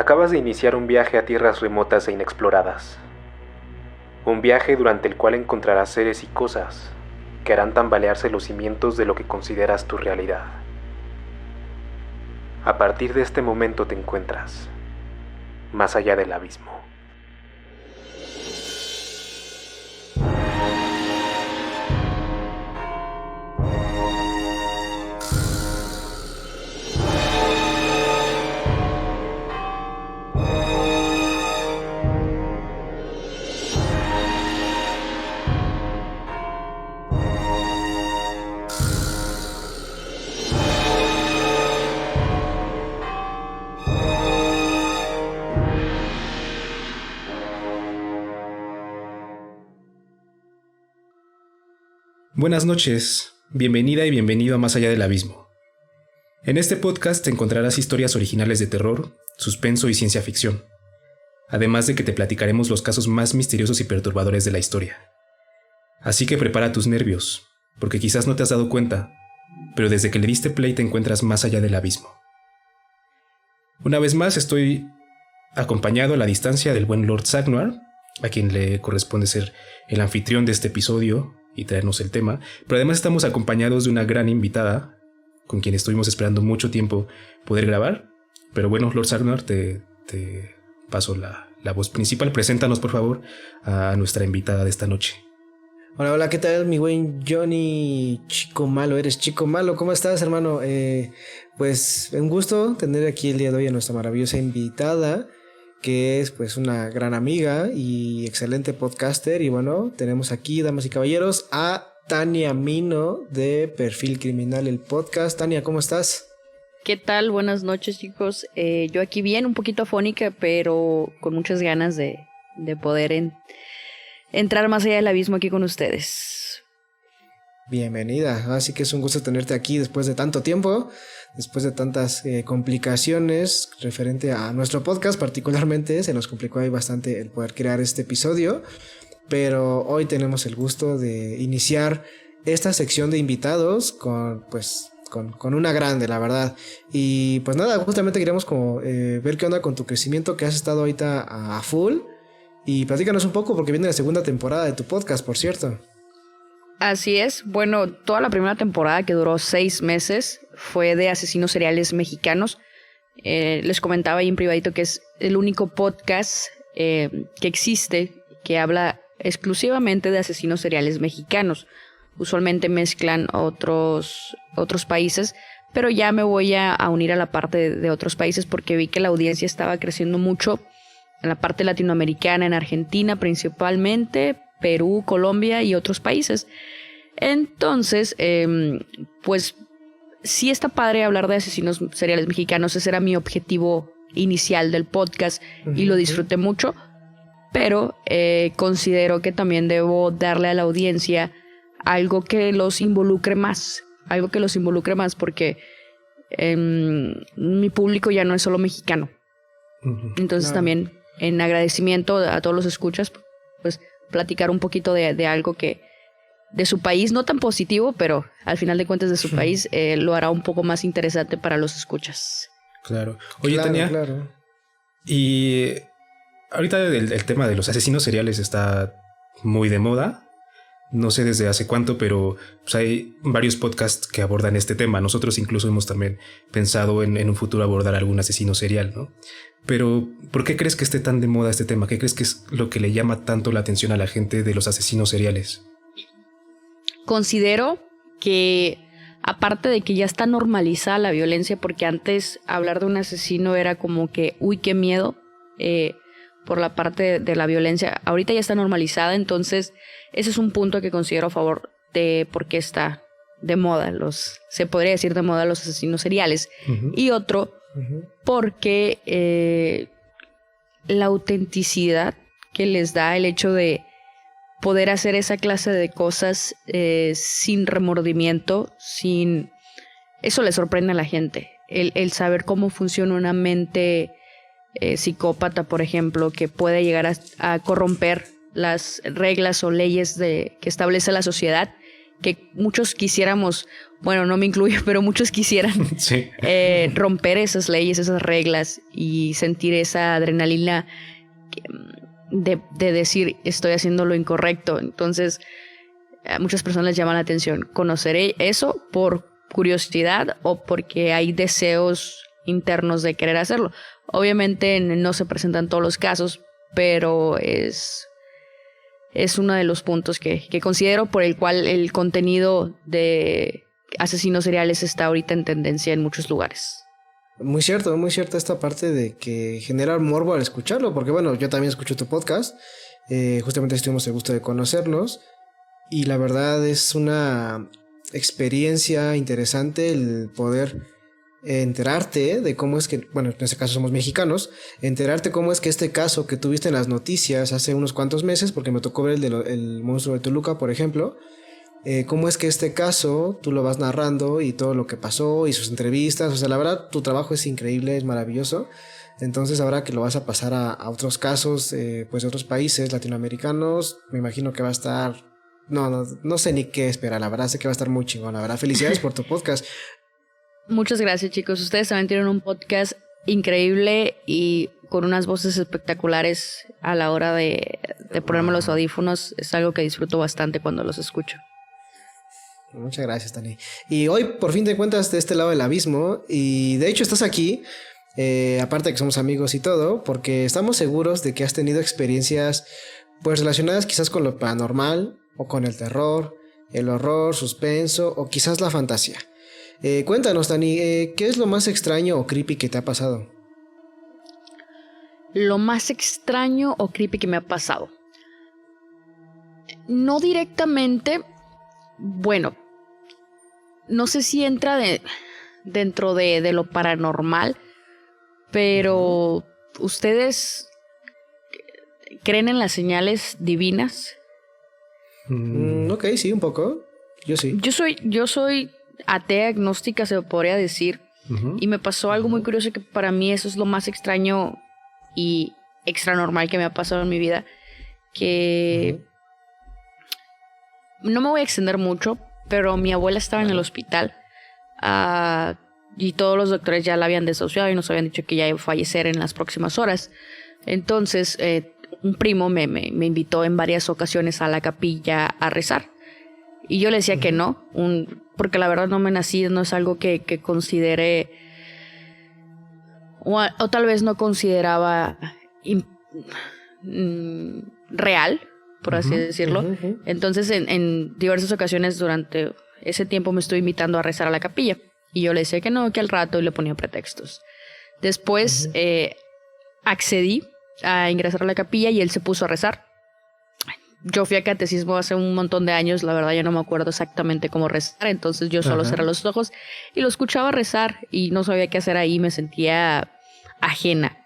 Acabas de iniciar un viaje a tierras remotas e inexploradas. Un viaje durante el cual encontrarás seres y cosas que harán tambalearse los cimientos de lo que consideras tu realidad. A partir de este momento te encuentras más allá del abismo. Buenas noches, bienvenida y bienvenido a Más allá del abismo. En este podcast te encontrarás historias originales de terror, suspenso y ciencia ficción, además de que te platicaremos los casos más misteriosos y perturbadores de la historia. Así que prepara tus nervios, porque quizás no te has dado cuenta, pero desde que le diste play te encuentras más allá del abismo. Una vez más estoy acompañado a la distancia del buen Lord Sagnar, a quien le corresponde ser el anfitrión de este episodio y traernos el tema, pero además estamos acompañados de una gran invitada con quien estuvimos esperando mucho tiempo poder grabar. Pero bueno, Lord Sagnar, te paso la voz principal. Preséntanos, por favor, a nuestra invitada de esta noche. Hola, ¿qué tal, mi buen Johnny? Chico malo, eres chico malo. ¿Cómo estás, hermano? Pues un gusto tener aquí el día de hoy a nuestra maravillosa invitada, que es pues una gran amiga y excelente podcaster. Y bueno, tenemos aquí, damas y caballeros, a Tania Mino de Perfil Criminal, el podcast. Tania, ¿cómo estás? ¿Qué tal? Buenas noches, chicos. Yo aquí bien, un poquito afónica, pero con muchas ganas de poder entrar más allá del abismo aquí con ustedes. Bienvenida, así que es un gusto tenerte aquí después de tanto tiempo, después de tantas complicaciones referente a nuestro podcast. Particularmente se nos complicó ahí bastante el poder crear este episodio, pero hoy tenemos el gusto de iniciar esta sección de invitados con una grande, la verdad. Y pues nada, justamente queríamos como ver qué onda con tu crecimiento, que has estado ahorita a full, y platícanos un poco porque viene la segunda temporada de tu podcast, por cierto. Así es. Bueno, toda la primera temporada, que duró 6 meses, fue de asesinos seriales mexicanos. Les comentaba ahí en privadito que es el único podcast que existe que habla exclusivamente de asesinos seriales mexicanos. Usualmente mezclan otros países, pero ya me voy a unir a la parte de otros países porque vi que la audiencia estaba creciendo mucho en la parte latinoamericana, en Argentina principalmente, Perú, Colombia y otros países. Entonces, pues sí está padre hablar de asesinos seriales mexicanos. Ese era mi objetivo inicial del podcast y lo disfruté mucho, pero considero que también debo darle a la audiencia algo que los involucre más, porque mi público ya no es solo mexicano. Entonces también en agradecimiento a todos los escuchas, pues platicar un poquito de algo que de su país, no tan positivo, pero al final de cuentas de su país, lo hará un poco más interesante para los escuchas. Claro. Oye, Tania, claro. Y ahorita el tema de los asesinos seriales está muy de moda. No sé desde hace cuánto, pero pues hay varios podcasts que abordan este tema. Nosotros incluso hemos también pensado en un futuro abordar algún asesino serial, ¿no? Pero, ¿por qué crees que esté tan de moda este tema? ¿Qué crees que es lo que le llama tanto la atención a la gente de los asesinos seriales? Considero que, aparte de que ya está normalizada la violencia, porque antes hablar de un asesino era como que, uy, qué miedo, por la parte de la violencia, ahorita ya está normalizada. Entonces ese es un punto que considero a favor de por qué está de moda, se podría decir de moda los asesinos seriales. Y otro, porque la autenticidad que les da el hecho de poder hacer esa clase de cosas sin remordimiento, eso le sorprende a la gente, el saber cómo funciona una mente psicópata, por ejemplo, que puede llegar a corromper las reglas o leyes que establece la sociedad que muchos quisiéramos, bueno, no me incluyo, pero muchos quisieran Sí. romper esas leyes, esas reglas y sentir esa adrenalina de decir estoy haciendo lo incorrecto. Entonces, a muchas personas les llama la atención conocer eso por curiosidad o porque hay deseos internos de querer hacerlo. Obviamente no se presentan todos los casos, pero es uno de los puntos que considero por el cual el contenido de asesinos seriales está ahorita en tendencia en muchos lugares. Muy cierto esta parte de que genera morbo al escucharlo, porque bueno, yo también escucho tu podcast, justamente tuvimos el gusto de conocernos, y la verdad es una experiencia interesante el poder enterarte de cómo es que, bueno, en este caso somos mexicanos, enterarte cómo es que este caso que tuviste en las noticias hace unos cuantos meses, porque me tocó ver el monstruo de Toluca, por ejemplo, cómo es que este caso tú lo vas narrando y todo lo que pasó y sus entrevistas, o sea, la verdad tu trabajo es increíble, es maravilloso. Entonces ahora que lo vas a pasar a otros casos, pues de otros países latinoamericanos, me imagino que va a estar, no sé ni qué esperar, la verdad sé que va a estar muy chingón, la verdad, felicidades por tu podcast. Muchas gracias, chicos. Ustedes también tienen un podcast increíble y con unas voces espectaculares a la hora de ponerme los audífonos. Es algo que disfruto bastante cuando los escucho. Muchas gracias, Tani. Y hoy por fin te encuentras de este lado del abismo y de hecho estás aquí, aparte de que somos amigos y todo, porque estamos seguros de que has tenido experiencias pues relacionadas quizás con lo paranormal o con el terror, el horror, suspenso o quizás la fantasía. Cuéntanos, Tani, ¿qué es lo más extraño o creepy que te ha pasado? Lo más extraño o creepy que me ha pasado. No directamente, bueno, no sé si entra dentro de lo paranormal, pero ¿ustedes creen en las señales divinas? Ok, sí, un poco. Yo sí. Yo soy atea, agnóstica, se podría decir. Y me pasó algo muy curioso que para mí eso es lo más extraño y extra normal que me ha pasado en mi vida. Que no me voy a extender mucho, pero mi abuela estaba en el hospital y todos los doctores ya la habían desahuciado y nos habían dicho que ya iba a fallecer en las próximas horas. Entonces, un primo me invitó en varias ocasiones a la capilla a rezar. Y yo le decía que no, porque la verdad no me nací, no es algo que considere, o tal vez no consideraba real, por así decirlo. Entonces en diversas ocasiones durante ese tiempo me estuve invitando a rezar a la capilla. Y yo le decía que no, que al rato, y le ponía pretextos. Después accedí a ingresar a la capilla y él se puso a rezar. Yo fui a catecismo hace un montón de años, la verdad ya no me acuerdo exactamente cómo rezar, entonces yo solo cerré los ojos y lo escuchaba rezar y no sabía qué hacer ahí, me sentía ajena.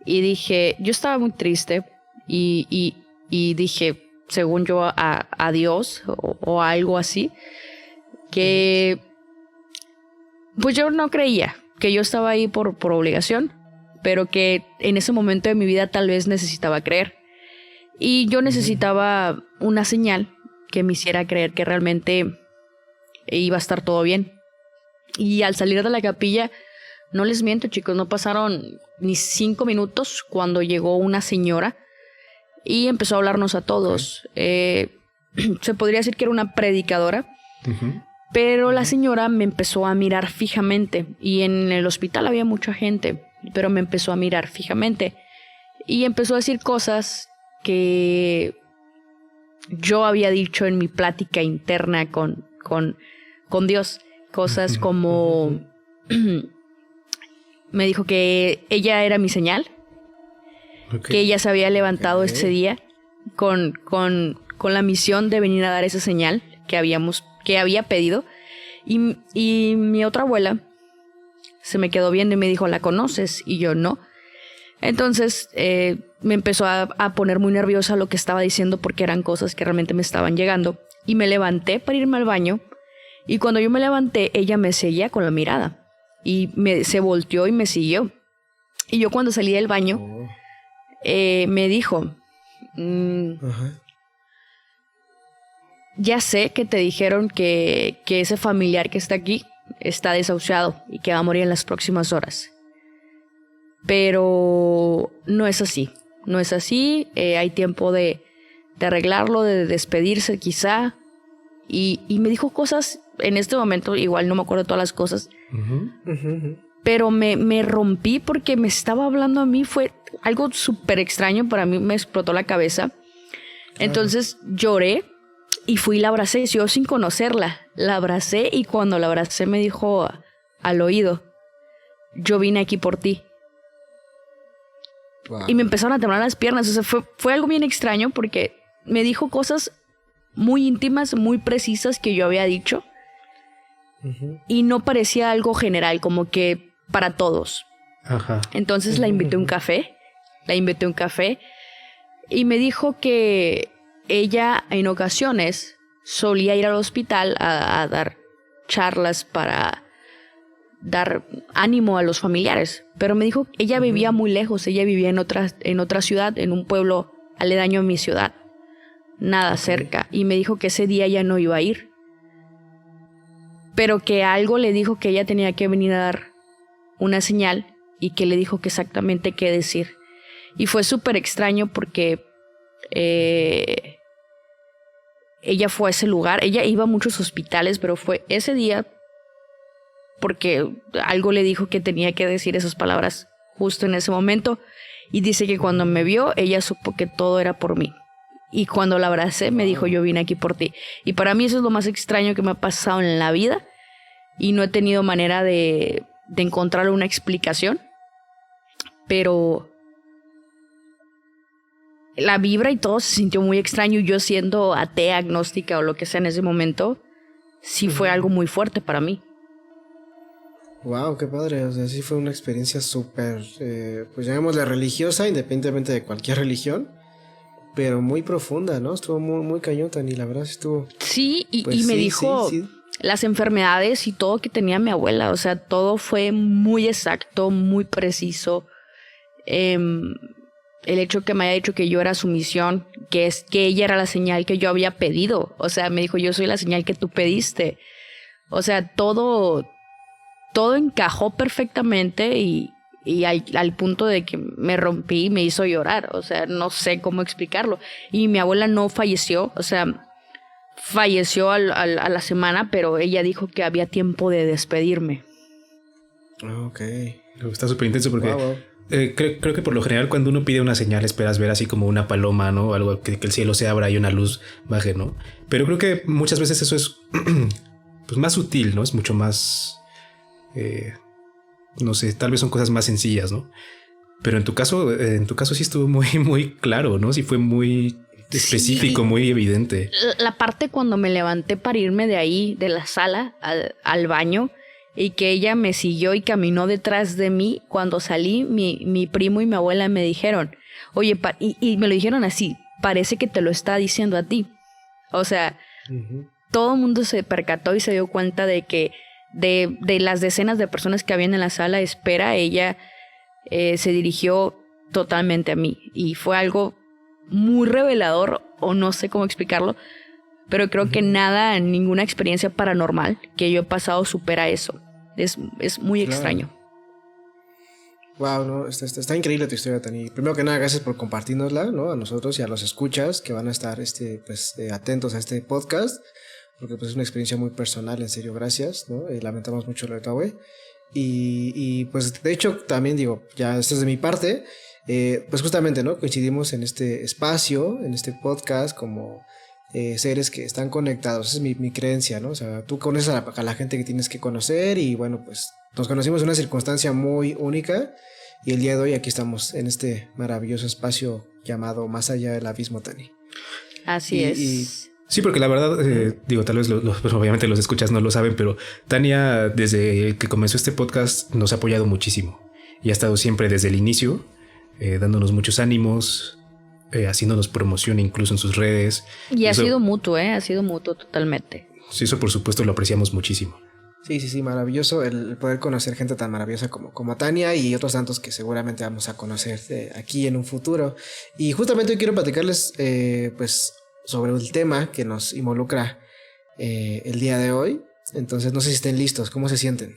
Y dije, yo estaba muy triste y dije, según yo, a Dios o algo así, que pues yo no creía, que yo estaba ahí por obligación, pero que en ese momento de mi vida tal vez necesitaba creer. Y yo necesitaba una señal que me hiciera creer que realmente iba a estar todo bien. Y al salir de la capilla, no les miento, chicos, no pasaron ni 5 minutos cuando llegó una señora y empezó a hablarnos a todos. Se podría decir que era una predicadora, pero la señora me empezó a mirar fijamente. Y en el hospital había mucha gente, pero me empezó a mirar fijamente. Y empezó a decir cosas que yo había dicho en mi plática interna con Dios. Cosas como me dijo que ella era mi señal, que ella se había levantado ese día con la misión de venir a dar esa señal que había pedido. Y mi otra abuela se me quedó viendo y me dijo, ¿la conoces? Y yo no. Entonces me empezó a poner muy nerviosa lo que estaba diciendo porque eran cosas que realmente me estaban llegando. Y me levanté para irme al baño. Y cuando yo me levanté, ella me seguía con la mirada. Y se volteó y me siguió. Y yo cuando salí del baño, me dijo, ya sé que te dijeron que ese familiar que está aquí está desahuciado y que va a morir en las próximas horas. Pero no es así. No es así. Hay tiempo de arreglarlo, de despedirse quizá. Y me dijo cosas, en este momento igual no me acuerdo de todas las cosas. Pero me rompí porque me estaba hablando a mí. Fue algo súper extraño. Para mí me explotó la cabeza. Entonces lloré y fui y la abracé. Yo sin conocerla. La abracé y cuando la abracé me dijo al oído: yo vine aquí por ti. Wow. Y me empezaron a temblar las piernas. O sea, fue algo bien extraño porque me dijo cosas muy íntimas, muy precisas que yo había dicho. Y no parecía algo general, como que para todos. Ajá. Entonces la invité a un café. Y me dijo que ella en ocasiones solía ir al hospital a dar charlas para dar ánimo a los familiares. Pero me dijo que ella vivía muy lejos. Ella vivía en otra ciudad, en un pueblo aledaño a mi ciudad. Nada cerca. Y me dijo que ese día ya no iba a ir. Pero que algo le dijo que ella tenía que venir a dar una señal y que le dijo que exactamente qué decir. Y fue súper extraño porque ella fue a ese lugar. Ella iba a muchos hospitales, pero fue ese día porque algo le dijo que tenía que decir esas palabras justo en ese momento. Y dice que cuando me vio, ella supo que todo era por mí. Y cuando la abracé, me dijo: yo vine aquí por ti. Y para mí eso es lo más extraño que me ha pasado en la vida. Y no he tenido manera de encontrar una explicación. Pero la vibra y todo se sintió muy extraño. Yo siendo atea, agnóstica o lo que sea en ese momento, sí fue algo muy fuerte para mí. Wow, qué padre. O sea, sí fue una experiencia súper, pues llamémosla religiosa, independientemente de cualquier religión. Pero muy profunda, ¿no? Estuvo muy, muy cañón, Tani. La verdad estuvo... Sí, pues y me sí, dijo sí. las enfermedades y todo que tenía mi abuela. O sea, todo fue muy exacto, muy preciso. El hecho que me haya dicho que yo era su misión, que es que ella era la señal que yo había pedido. O sea, me dijo: yo soy la señal que tú pediste. O sea, todo encajó perfectamente y al punto de que me rompí y me hizo llorar. O sea, no sé cómo explicarlo. Y mi abuela no falleció, o sea, falleció a la semana, pero ella dijo que había tiempo de despedirme. Ok. Está súper intenso porque Wow. creo que por lo general cuando uno pide una señal esperas ver así como una paloma, ¿no? Algo que el cielo se abra y una luz baje, ¿no? Pero creo que muchas veces eso es pues más sutil, ¿no? Es mucho más... no sé, tal vez son cosas más sencillas, ¿no? Pero en tu caso sí estuvo muy, muy claro, ¿no? Sí fue muy específico, Sí. muy evidente. La parte cuando me levanté para irme de ahí, de la sala, al baño, y que ella me siguió y caminó detrás de mí, cuando salí, mi primo y mi abuela me dijeron: oye, y me lo dijeron así: parece que te lo está diciendo a ti. O sea, todo el mundo se percató y se dio cuenta de que de las decenas de personas que habían en la sala de espera, ella se dirigió totalmente a mí. Y fue algo muy revelador, o no sé cómo explicarlo, pero creo que ninguna experiencia paranormal que yo he pasado supera eso. Es muy extraño. Wow, no, está increíble tu historia, Tani. Primero que nada, gracias por compartirnosla, ¿no? A nosotros y a los escuchas que van a estar atentos a este podcast, porque pues es una experiencia muy personal, en serio, gracias, ¿no? Lamentamos mucho lo de tu abue. Y pues de hecho también digo, ya esto es de mi parte, pues justamente, ¿no? Coincidimos en este espacio, en este podcast, como seres que están conectados. Esa es mi creencia, ¿no? O sea, tú conoces a la gente que tienes que conocer y bueno, pues nos conocimos en una circunstancia muy única y el día de hoy aquí estamos en este maravilloso espacio llamado Más Allá del Abismo, Tani. Así es. Sí, porque la verdad, digo, tal vez pues obviamente los escuchas no lo saben, pero Tania, desde que comenzó este podcast, nos ha apoyado muchísimo y ha estado siempre desde el inicio, dándonos muchos ánimos, haciéndonos promoción incluso en sus redes. Y ha sido mutuo, ha sido mutuo totalmente. Sí, eso por supuesto lo apreciamos muchísimo. Sí, maravilloso el poder conocer gente tan maravillosa como Tania y otros tantos que seguramente vamos a conocer aquí en un futuro. Y justamente hoy quiero platicarles, pues, sobre el tema que nos involucra el día de hoy. Entonces no sé si estén listos, ¿cómo se sienten?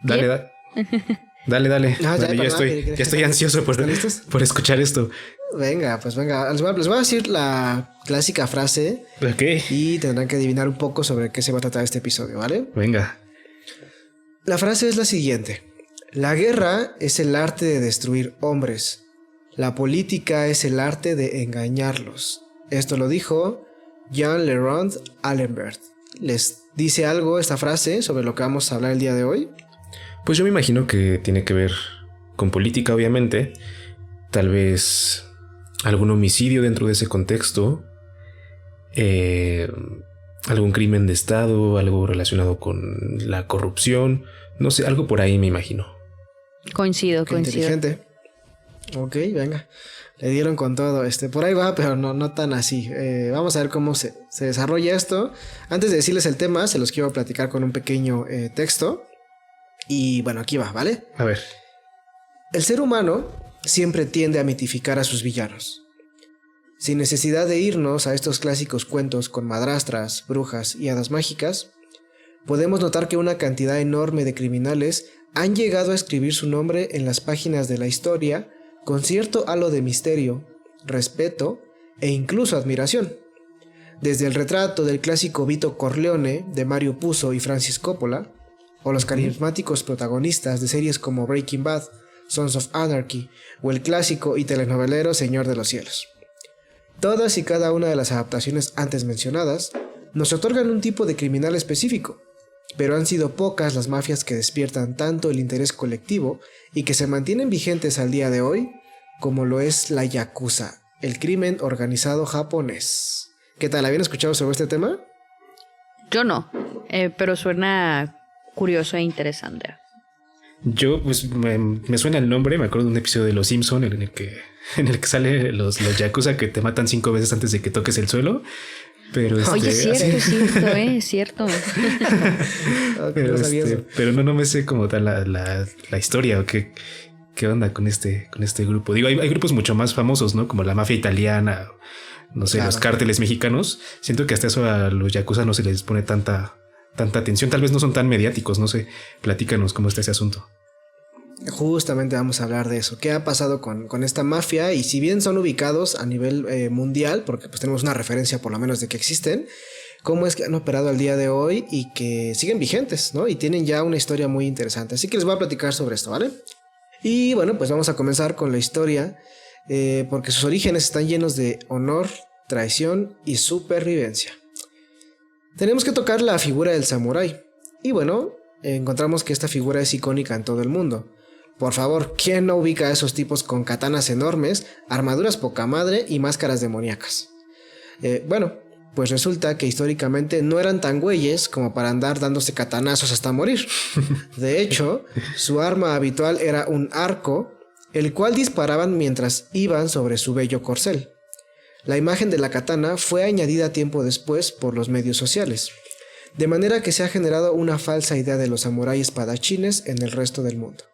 Dale. Dale. Yo estoy ansioso por escuchar esto. Venga, pues venga. Les voy a decir la clásica frase. Ok. Y tendrán que adivinar un poco sobre qué se va a tratar este episodio, ¿vale? Venga. La frase es la siguiente. La guerra es el arte de destruir hombres. La política es el arte de engañarlos. Esto lo dijo Jean Lerond Alembert. ¿Les dice algo esta frase sobre lo que vamos a hablar el día de hoy? Pues yo me imagino que tiene que ver con política, obviamente. Tal vez algún homicidio dentro de ese contexto. Algún crimen de Estado, algo relacionado con la corrupción. No sé, algo por ahí me imagino. Coincido. Inteligente. Ok, venga. Le dieron con todo. Por ahí va, pero no tan así. Vamos a ver cómo se desarrolla esto. Antes de decirles el tema, se los quiero platicar con un pequeño texto. Y bueno, aquí va, ¿vale? A ver. El ser humano siempre tiende a mitificar a sus villanos. Sin necesidad de irnos a estos clásicos cuentos con madrastras, brujas y hadas mágicas, podemos notar que una cantidad enorme de criminales han llegado a escribir su nombre en las páginas de la historia con cierto halo de misterio, respeto e incluso admiración. Desde el retrato del clásico Vito Corleone de Mario Puzo y Francis Coppola, o los carismáticos protagonistas de series como Breaking Bad, Sons of Anarchy o el clásico y telenovelero Señor de los Cielos. Todas y cada una de las adaptaciones antes mencionadas nos otorgan un tipo de criminal específico, pero han sido pocas las mafias que despiertan tanto el interés colectivo y que se mantienen vigentes al día de hoy, como lo es la Yakuza, el crimen organizado japonés. ¿Qué tal? ¿Habían escuchado sobre este tema? Yo no, pero suena curioso e interesante. Yo, pues, me suena el nombre. Me acuerdo de un episodio de Los Simpson en el que sale los Yakuza que te matan 5 veces antes de que toques el suelo. Pero oye, es cierto. Pero no me sé como tal la historia o qué onda con este grupo. Digo, hay grupos mucho más famosos, ¿no? Como la mafia italiana, no sé, claro, los cárteles mexicanos. Siento que hasta eso a los Yakuza no se les pone tanta atención. Tal vez no son tan mediáticos, no sé. Platícanos cómo está ese asunto. Justamente vamos a hablar de eso. ¿Qué ha pasado con esta mafia? Y si bien son ubicados a nivel mundial, porque pues tenemos una referencia por lo menos de que existen, cómo es que han operado al día de hoy y que siguen vigentes, ¿no? Y tienen ya una historia muy interesante. Así que les voy a platicar sobre esto, ¿vale? Y bueno, pues vamos a comenzar con la historia, porque sus orígenes están llenos de honor, traición y supervivencia. Tenemos que tocar la figura del samurái. Y bueno, encontramos que esta figura es icónica en todo el mundo. Por favor, ¿quién no ubica a esos tipos con katanas enormes, armaduras poca madre y máscaras demoníacas? Bueno, pues resulta que históricamente no eran tan güeyes como para andar dándose katanazos hasta morir. De hecho, su arma habitual era un arco, el cual disparaban mientras iban sobre su bello corcel. La imagen de la katana fue añadida tiempo después por los medios sociales, de manera que se ha generado una falsa idea de los samuráis espadachines en el resto del mundo.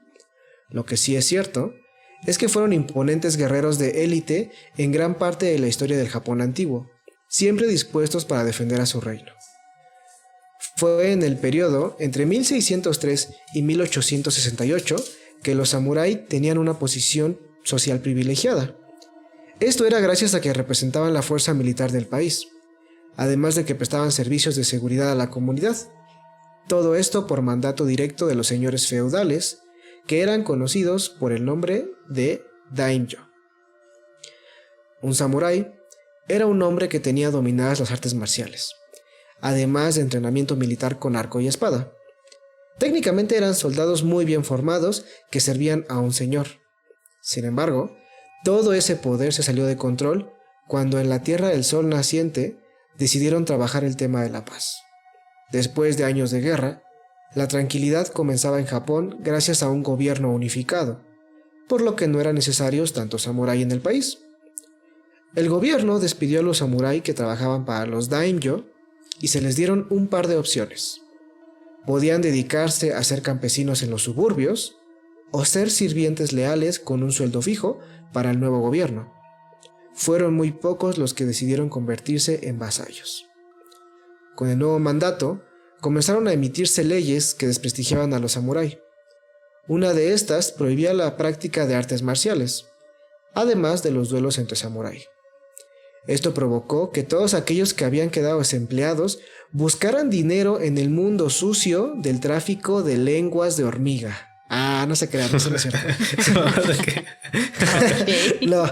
Lo que sí es cierto es que fueron imponentes guerreros de élite en gran parte de la historia del Japón antiguo, siempre dispuestos para defender a su reino. Fue en el periodo entre 1603 y 1868 que los samurái tenían una posición social privilegiada. Esto era gracias a que representaban la fuerza militar del país, además de que prestaban servicios de seguridad a la comunidad. Todo esto por mandato directo de los señores feudales, que eran conocidos por el nombre de daimyo. Un samurái era un hombre que tenía dominadas las artes marciales, además de entrenamiento militar con arco y espada. Técnicamente eran soldados muy bien formados que servían a un señor. Sin embargo, todo ese poder se salió de control cuando en la Tierra del Sol naciente decidieron trabajar el tema de la paz. Después de años de guerra, la tranquilidad comenzaba en Japón gracias a un gobierno unificado, por lo que no eran necesarios tantos samurái en el país. El gobierno despidió a los samurái que trabajaban para los daimyo y se les dieron un par de opciones. Podían dedicarse a ser campesinos en los suburbios o ser sirvientes leales con un sueldo fijo para el nuevo gobierno. fueron muy pocos los que decidieron convertirse en vasallos. Con el nuevo mandato, comenzaron a emitirse leyes que desprestigiaban a los samurái. Una de estas prohibía la práctica de artes marciales, además de los duelos entre samurái. Esto provocó que todos aquellos que habían quedado desempleados buscaran dinero en el mundo sucio del tráfico de lenguas de hormiga. No se crean, eso no es cierto. No,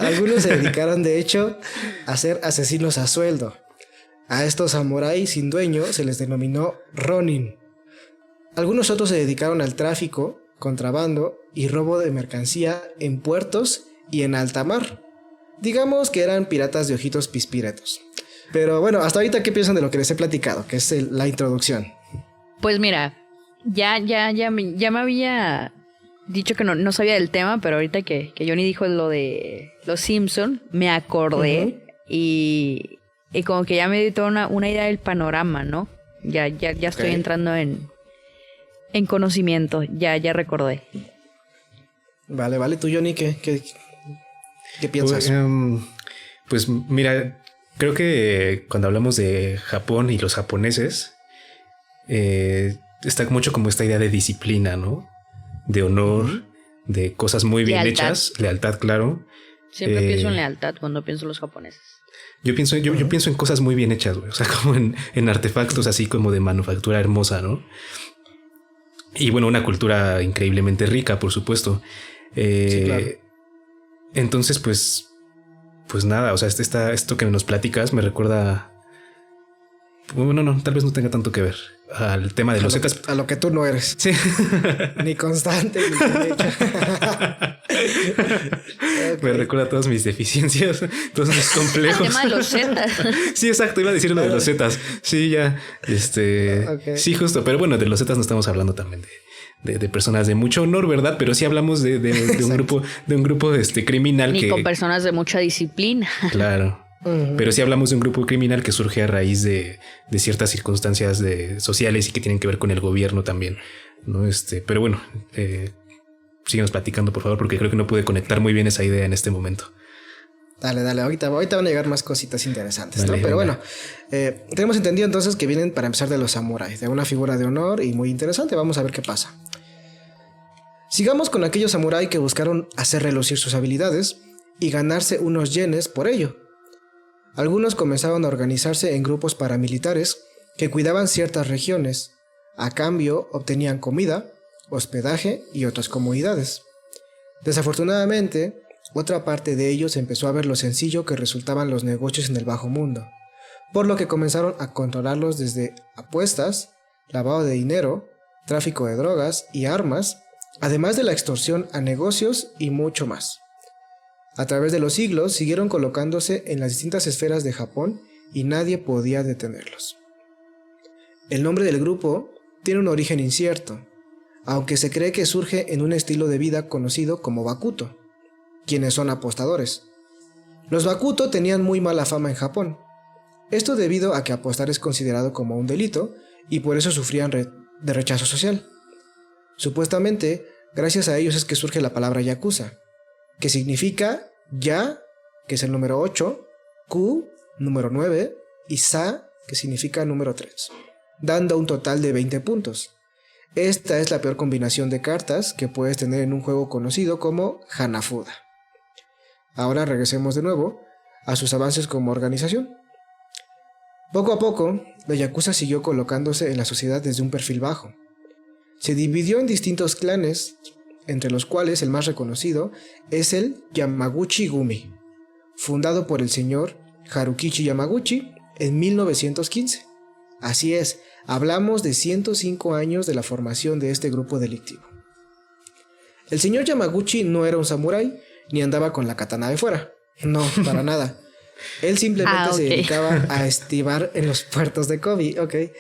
algunos se dedicaron de hecho a ser asesinos a sueldo. A estos samuráis sin dueño se les denominó ronin. Algunos otros se dedicaron al tráfico, contrabando y robo de mercancía en puertos y en alta mar. Digamos que eran piratas de ojitos pispiretos. Pero bueno, hasta ahorita, ¿qué piensan de lo que les he platicado? Que es la introducción. Pues mira, ya me había dicho que no sabía del tema, pero ahorita que Johnny dijo lo de los Simpson, me acordé y como que ya me dio toda una idea del panorama, ¿no? Ya estoy entrando en conocimiento, ya recordé. Vale, tú, Johnny, ¿qué piensas? Pues mira, creo que cuando hablamos de Japón y los japoneses, está mucho como esta idea de disciplina, ¿no? De honor, de cosas muy bien hechas, lealtad, claro. Siempre pienso en lealtad cuando pienso en los japoneses. Yo pienso en cosas muy bien hechas, güey. O sea, como en artefactos así como de manufactura hermosa, ¿no? Y bueno, una cultura increíblemente rica, por supuesto. Sí, claro. Entonces, pues nada, o sea, esto que nos platicas me recuerda. Bueno, no, tal vez no tenga tanto que ver al tema de los Zetas. A lo que tú no eres. Sí. Ni constante, ni derecha. Me recuerda todas mis deficiencias, todos mis complejos. El tema de los Zetas. Sí, exacto, iba a decir uno de los Zetas. Sí, ya. Okay. Sí, justo. Pero bueno, de los Zetas no estamos hablando también de personas de mucho honor, ¿verdad? pero sí hablamos de un grupo criminal. Ni con personas de mucha disciplina. Claro. Pero sí hablamos de un grupo criminal que surge a raíz de ciertas circunstancias sociales y que tienen que ver con el gobierno también, ¿no? Pero bueno, síguenos platicando, por favor, porque creo que no pude conectar muy bien esa idea en este momento. Dale, ahorita van a llegar más cositas interesantes, dale, ¿no? Pero bueno, tenemos entendido entonces que vienen para empezar de los samuráis, de una figura de honor y muy interesante. Vamos a ver qué pasa. Sigamos con aquellos samuráis que buscaron hacer relucir sus habilidades y ganarse unos yenes por ello. Algunos comenzaron a organizarse en grupos paramilitares que cuidaban ciertas regiones. A cambio, obtenían comida, hospedaje y otras comodidades. Desafortunadamente, otra parte de ellos empezó a ver lo sencillo que resultaban los negocios en el bajo mundo, por lo que comenzaron a controlarlos desde apuestas, lavado de dinero, tráfico de drogas y armas, además de la extorsión a negocios y mucho más. A través de los siglos siguieron colocándose en las distintas esferas de Japón y nadie podía detenerlos. El nombre del grupo tiene un origen incierto, aunque se cree que surge en un estilo de vida conocido como Bakuto, quienes son apostadores. Los Bakuto tenían muy mala fama en Japón, esto debido a que apostar es considerado como un delito y por eso sufrían de rechazo social. Supuestamente, gracias a ellos es que surge la palabra Yakuza, que significa Ya, que es el número 8, Ku, número 9, y Sa, que significa número 3, dando un total de 20 puntos. Esta es la peor combinación de cartas que puedes tener en un juego conocido como Hanafuda. Ahora regresemos de nuevo a sus avances como organización. Poco a poco, la Yakuza siguió colocándose en la sociedad desde un perfil bajo. Se dividió en distintos clanes, entre los cuales el más reconocido es el Yamaguchi-gumi, fundado por el señor Harukichi Yamaguchi en 1915. Así es, hablamos de 105 años de la formación de este grupo delictivo. El señor Yamaguchi no era un samurái, ni andaba con la katana de fuera. No, para nada. Él simplemente se dedicaba a estibar en los puertos de Kobe.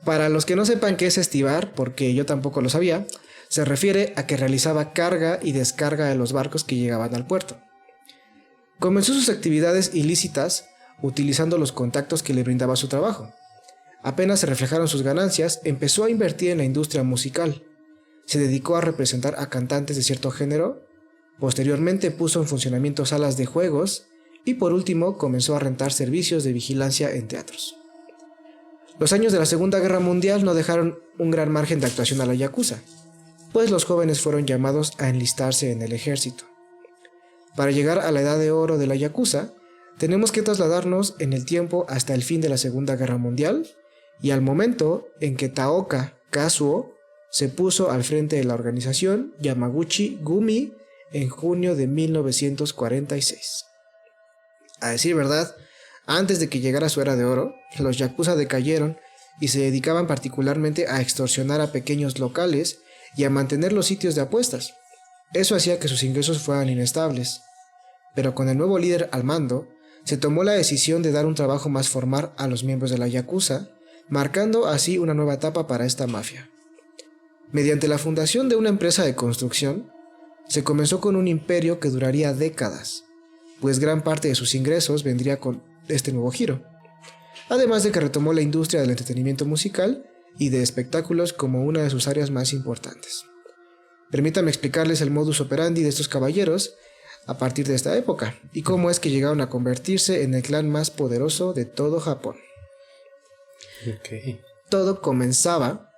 Para los que no sepan qué es estibar, porque yo tampoco lo sabía, se refiere a que realizaba carga y descarga de los barcos que llegaban al puerto. Comenzó sus actividades ilícitas utilizando los contactos que le brindaba su trabajo. Apenas se reflejaron sus ganancias, empezó a invertir en la industria musical. Se dedicó a representar a cantantes de cierto género Posteriormente puso en funcionamiento salas de juegos y por último comenzó a rentar servicios de vigilancia en teatros. Los años de la Segunda Guerra Mundial no dejaron un gran margen de actuación a la yakuza, pues los jóvenes fueron llamados a enlistarse en el ejército. Para llegar a la edad de oro de la yakuza, tenemos que trasladarnos en el tiempo hasta el fin de la Segunda Guerra Mundial y al momento en que Taoka Kazuo se puso al frente de la organización Yamaguchi Gumi en junio de 1946. A decir verdad, antes de que llegara su era de oro, los yakuza decayeron y se dedicaban particularmente a extorsionar a pequeños locales y a mantener los sitios de apuestas. Eso hacía que sus ingresos fueran inestables. Pero con el nuevo líder al mando, se tomó la decisión de dar un trabajo más formal a los miembros de la yakuza, marcando así una nueva etapa para esta mafia. Mediante la fundación de una empresa de construcción, se comenzó con un imperio que duraría décadas, pues gran parte de sus ingresos vendría con este nuevo giro. Además de que retomó la industria del entretenimiento musical y de espectáculos como una de sus áreas más importantes. Permítame explicarles el modus operandi de estos caballeros a partir de esta época y cómo es que llegaron a convertirse en el clan más poderoso de todo Japón. Okay. Todo comenzaba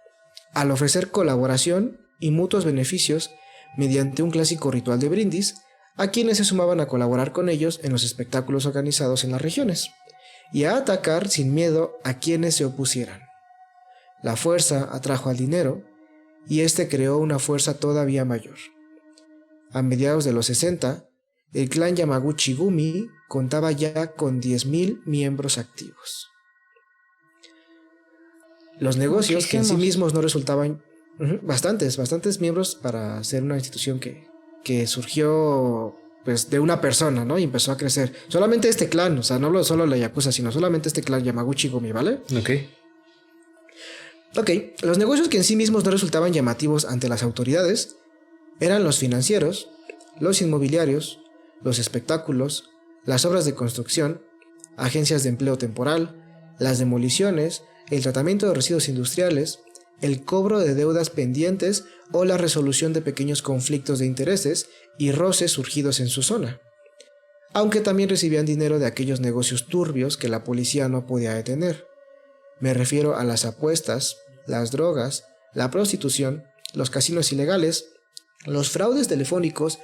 al ofrecer colaboración y mutuos beneficios mediante un clásico ritual de brindis a quienes se sumaban a colaborar con ellos en los espectáculos organizados en las regiones y a atacar sin miedo a quienes se opusieran. La fuerza atrajo al dinero y este creó una fuerza todavía mayor. A mediados de los 60, el clan Yamaguchi Gumi contaba ya con 10,000 miembros activos. Los negocios que en sí mismos no resultaban bastantes miembros para ser una institución que surgió pues de una persona, ¿no? Y empezó a crecer. Solamente este clan, o sea, no solo la yakuza, sino solamente este clan Yamaguchi Gumi, ¿vale? Ok, los negocios que en sí mismos no resultaban llamativos ante las autoridades eran los financieros, los inmobiliarios, los espectáculos, las obras de construcción, agencias de empleo temporal, las demoliciones, el tratamiento de residuos industriales, el cobro de deudas pendientes o la resolución de pequeños conflictos de intereses y roces surgidos en su zona. Aunque también recibían dinero de aquellos negocios turbios que la policía no podía detener. Me refiero a las apuestas, las drogas, la prostitución, los casinos ilegales, los fraudes telefónicos,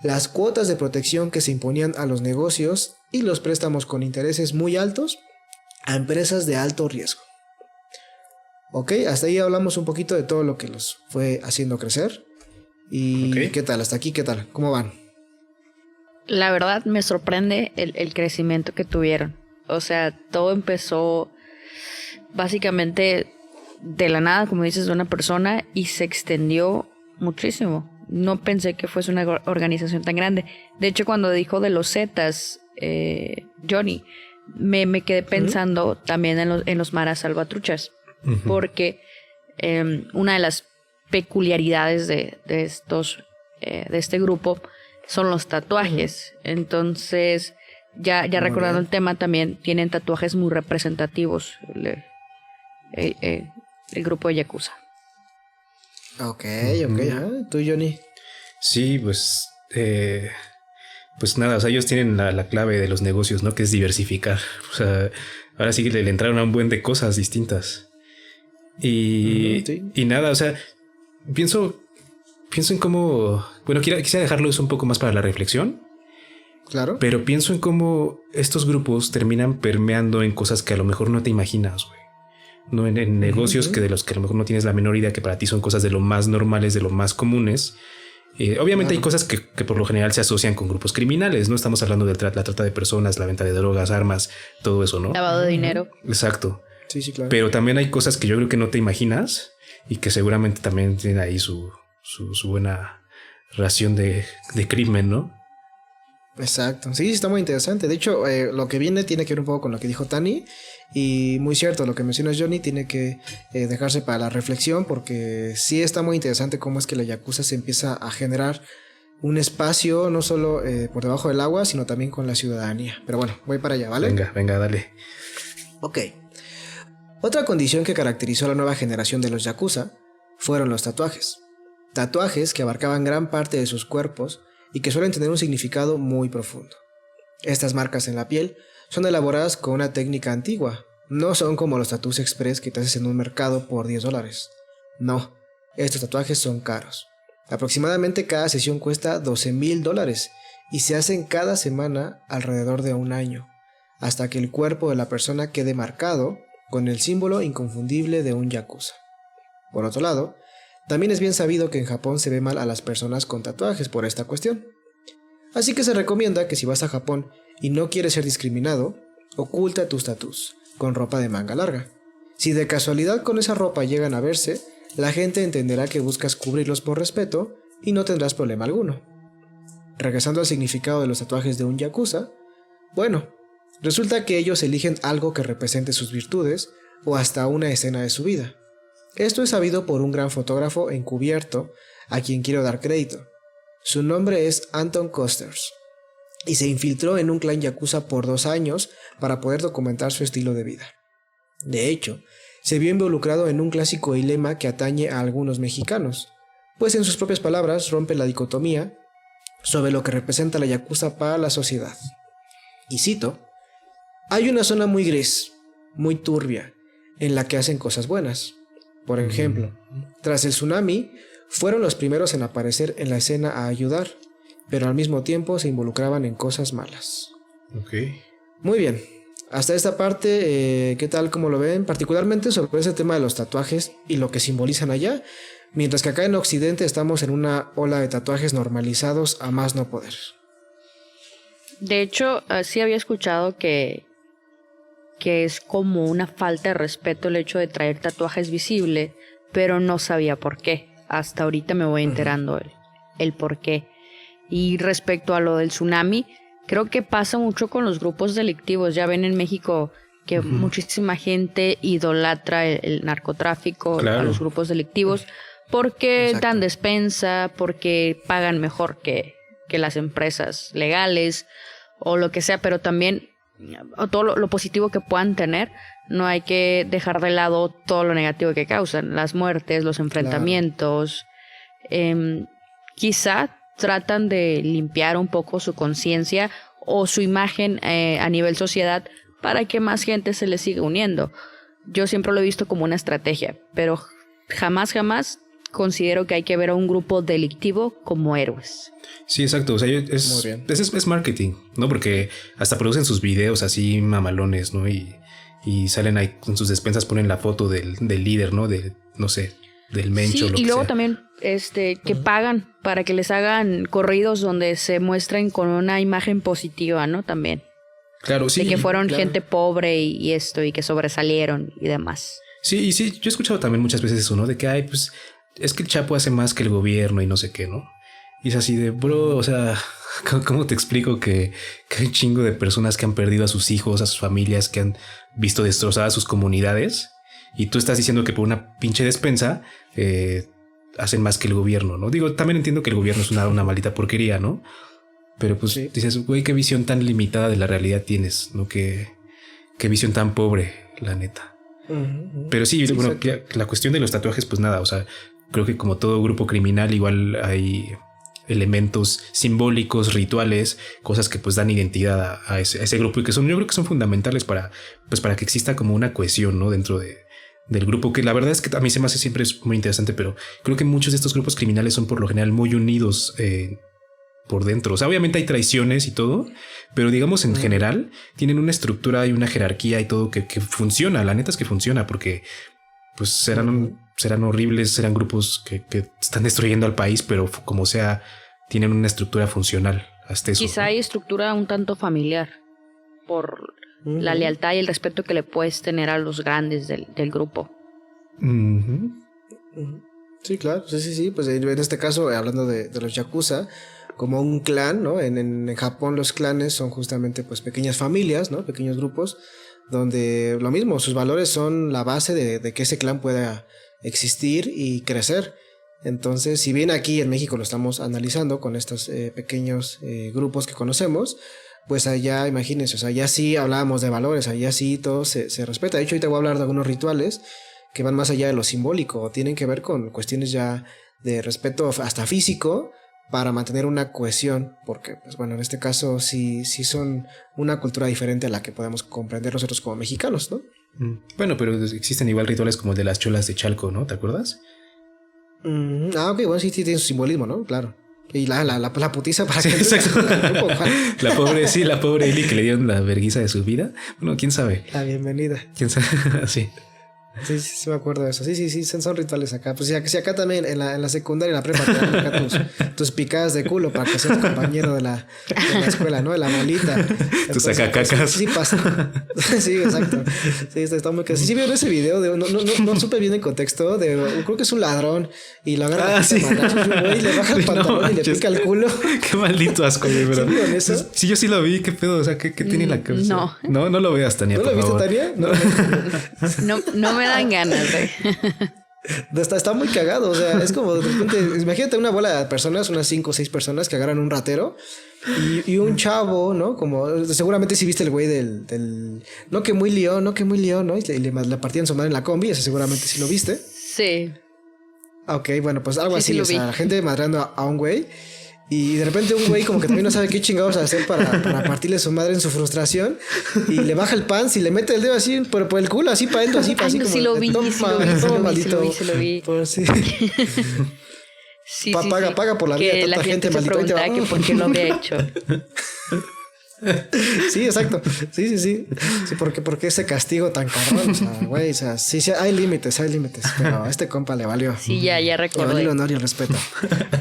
las cuotas de protección que se imponían a los negocios y los préstamos con intereses muy altos a empresas de alto riesgo. Ok, hasta ahí hablamos un poquito de todo lo que los fue haciendo crecer. ¿Y qué tal? Hasta aquí, ¿qué tal? ¿Cómo van? La verdad me sorprende el crecimiento que tuvieron. O sea, todo empezó básicamente de la nada, como dices, de una persona y se extendió muchísimo. No pensé que fuese una organización tan grande. De hecho, cuando dijo de los Zetas, Johnny, me quedé pensando también en los Maras Salvatruchas. Porque una de las peculiaridades de este grupo son los tatuajes. Entonces, ya recordando el tema, también tienen tatuajes muy representativos el grupo de Yakuza. Ok. ¿Tú, Johnny? Sí, pues nada, o sea, ellos tienen la clave de los negocios, ¿no? Que es diversificar. O sea, ahora sí que le entraron a un buen de cosas distintas. Y nada, o sea, pienso en cómo... Bueno, quisiera dejarlo eso un poco más para la reflexión. Claro. Pero pienso en cómo estos grupos terminan permeando en cosas que a lo mejor no te imaginas, güey. No en negocios que de los que a lo mejor no tienes la menor idea, que para ti son cosas de lo más normales, de lo más comunes. Obviamente hay cosas que por lo general se asocian con grupos criminales. No estamos hablando de la trata de personas, la venta de drogas, armas, todo eso, ¿no? Lavado de dinero. Exacto. Sí, claro. Pero también hay cosas que yo creo que no te imaginas y que seguramente también tienen ahí su buena ración de crimen, ¿no? Exacto. Sí, está muy interesante. De hecho, lo que viene tiene que ver un poco con lo que dijo Tani. Y muy cierto, lo que mencionas, Johnny, tiene que dejarse para la reflexión, porque sí está muy interesante cómo es que la yakuza se empieza a generar un espacio no solo por debajo del agua, sino también con la ciudadanía. Pero bueno, voy para allá, ¿vale? Venga, dale. Ok. Otra condición que caracterizó a la nueva generación de los yakuza fueron los tatuajes. Tatuajes que abarcaban gran parte de sus cuerpos y que suelen tener un significado muy profundo. Estas marcas en la piel son elaboradas con una técnica antigua. No son como los tattoos express que te haces en un mercado por $10. No, estos tatuajes son caros. Aproximadamente cada sesión cuesta $12,000 y se hacen cada semana alrededor de un año, hasta que el cuerpo de la persona quede marcado con el símbolo inconfundible de un yakuza. Por otro lado, también es bien sabido que en Japón se ve mal a las personas con tatuajes por esta cuestión. Así que se recomienda que si vas a Japón y no quieres ser discriminado, oculta tus tatús con ropa de manga larga. Si de casualidad con esa ropa llegan a verse, la gente entenderá que buscas cubrirlos por respeto y no tendrás problema alguno. Regresando al significado de los tatuajes de un yakuza, bueno, resulta que ellos eligen algo que represente sus virtudes o hasta una escena de su vida. Esto es sabido por un gran fotógrafo encubierto a quien quiero dar crédito. Su nombre es Anton Kosters y se infiltró en un clan yakuza por 2 años para poder documentar su estilo de vida. De hecho, se vio involucrado en un clásico dilema que atañe a algunos mexicanos, pues en sus propias palabras rompe la dicotomía sobre lo que representa la yakuza para la sociedad. Y cito: hay una zona muy gris, muy turbia, en la que hacen cosas buenas. Por ejemplo, tras el tsunami, fueron los primeros en aparecer en la escena a ayudar, pero al mismo tiempo se involucraban en cosas malas. Ok. Muy bien, hasta esta parte, ¿qué tal? ¿Cómo lo ven? Particularmente sobre ese tema de los tatuajes y lo que simbolizan allá, mientras que acá en Occidente estamos en una ola de tatuajes normalizados a más no poder. De hecho, sí había escuchado que es como una falta de respeto el hecho de traer tatuajes visibles, pero no sabía por qué. Hasta ahorita me voy enterando el por qué. Y respecto a lo del tsunami, creo que pasa mucho con los grupos delictivos. Ya ven en México que muchísima gente idolatra el narcotráfico, claro, a los grupos delictivos, porque Exacto. dan despensa, porque pagan mejor que las empresas legales o lo que sea, pero también o todo lo positivo que puedan tener, no hay que dejar de lado todo lo negativo que causan, las muertes, los enfrentamientos. Quizá tratan de limpiar un poco su conciencia o su imagen a nivel sociedad para que más gente se les siga uniendo. Yo siempre lo he visto como una estrategia, pero jamás considero que hay que ver a un grupo delictivo como héroes. Sí, exacto. O sea, Muy bien. es marketing, ¿no? Porque hasta producen sus videos así mamalones, ¿no? Y salen ahí con sus despensas, ponen la foto del líder, ¿no? No sé, del mencho, sí, lo que y luego sea. también que pagan para que les hagan corridos donde se muestren con una imagen positiva, ¿no? También. Claro, sí. De que fueron claro. gente pobre y esto, y que sobresalieron y demás. Sí, y sí, yo he escuchado también muchas veces eso, ¿no? De que, ay, pues, es que el Chapo hace más que el gobierno y no sé qué, ¿no? Y es así de, bro, o sea, ¿cómo te explico que hay un chingo de personas que han perdido a sus hijos, a sus familias, que han visto destrozadas sus comunidades? Y tú estás diciendo que por una pinche despensa hacen más que el gobierno, ¿no? Digo, también entiendo que el gobierno es una maldita porquería, ¿no? Pero pues Sí. dices, güey, qué visión tan limitada de la realidad tienes, ¿no? Qué visión tan pobre, la neta. Pero sí, bueno, exacto. la cuestión de los tatuajes, pues nada, o sea, creo que como todo grupo criminal, igual hay elementos simbólicos, rituales, cosas que pues dan identidad a ese grupo y que yo creo que son fundamentales para que exista como una cohesión, ¿no? Dentro del grupo, que la verdad es que a mí se me hace siempre es muy interesante, pero creo que muchos de estos grupos criminales son por lo general muy unidos por dentro. O sea, obviamente hay traiciones y todo, pero digamos en general tienen una estructura y una jerarquía y todo que funciona. La neta es que funciona porque pues serán horribles, serán grupos que están destruyendo al país, pero como sea, tienen una estructura funcional. Hasta eso. Quizá hay estructura un tanto familiar por la lealtad y el respeto que le puedes tener a los grandes del grupo. Sí, claro, sí. Pues en este caso, hablando de los yakuza, como un clan, ¿no? En Japón los clanes son justamente pues pequeñas familias, ¿no? Pequeños grupos, donde lo mismo, sus valores son la base de que ese clan pueda existir y crecer. Entonces, si bien aquí en México lo estamos analizando con estos pequeños grupos que conocemos, pues allá, imagínense, o sea, allá sí hablábamos de valores, allá sí todo se respeta. De hecho, ahorita voy a hablar de algunos rituales que van más allá de lo simbólico, tienen que ver con cuestiones ya de respeto hasta físico, para mantener una cohesión, porque, pues bueno, en este caso sí son una cultura diferente a la que podemos comprender nosotros como mexicanos, ¿no? Bueno, pero existen igual rituales como el de las cholas de Chalco, ¿no? ¿Te acuerdas? Ok, bueno, sí tiene su simbolismo, ¿no? Claro. Y la putiza para Sí, que... exacto. La pobre Eli que le dieron la vergüenza de su vida. Bueno, quién sabe. La bienvenida. ¿Quién sabe? Sí. Sí me acuerdo de eso. Sí, son rituales acá. Pues si acá también en la secundaria, en la prepa, te dan acá tus picadas de culo para que seas compañero de la escuela, ¿no? De la bolita. Tus sacacacas. Pues, sí pasa. Sí, exacto. Sí, está muy casi. Sí vieron ese video de no supe bien el contexto creo que es un ladrón y lo agarra sí. Y le baja el pantalón y le pica el culo. Qué maldito asco, güey, bro. ¿Sí vieron eso? Sí, yo sí lo vi. ¿Qué pedo? O sea, ¿qué tiene en la cabeza? No lo veas, Tania, ¿No por lo viste, favor. Tania? No me dan ganas de... Está muy cagado, o sea, es como de repente, imagínate una bola de personas, unas 5 o 6 personas que agarran un ratero y un chavo, ¿no? Como seguramente si viste el güey del no que muy lío, ¿no? Y le partían su madre en la combi, ese seguramente sí lo viste. Sí. Ok, bueno, pues algo así, Sí o sea, la gente madrando a un güey. Y de repente un güey como que también no sabe qué chingados hacer para partirle su madre en su frustración. Y le baja el pants y le mete el dedo así por el culo, así para adentro, así para así no, como... sí lo vi. Sí. Sí, paga por la vida de tanta la gente se maldito. preguntaba que por qué lo había hecho. Sí, exacto. Sí. Sí, porque ese castigo tan cabrón. O sea, güey, o sea, sí, hay límites. Pero a este compa le valió. Sí, ya Le recordé. valió el honor y el respeto.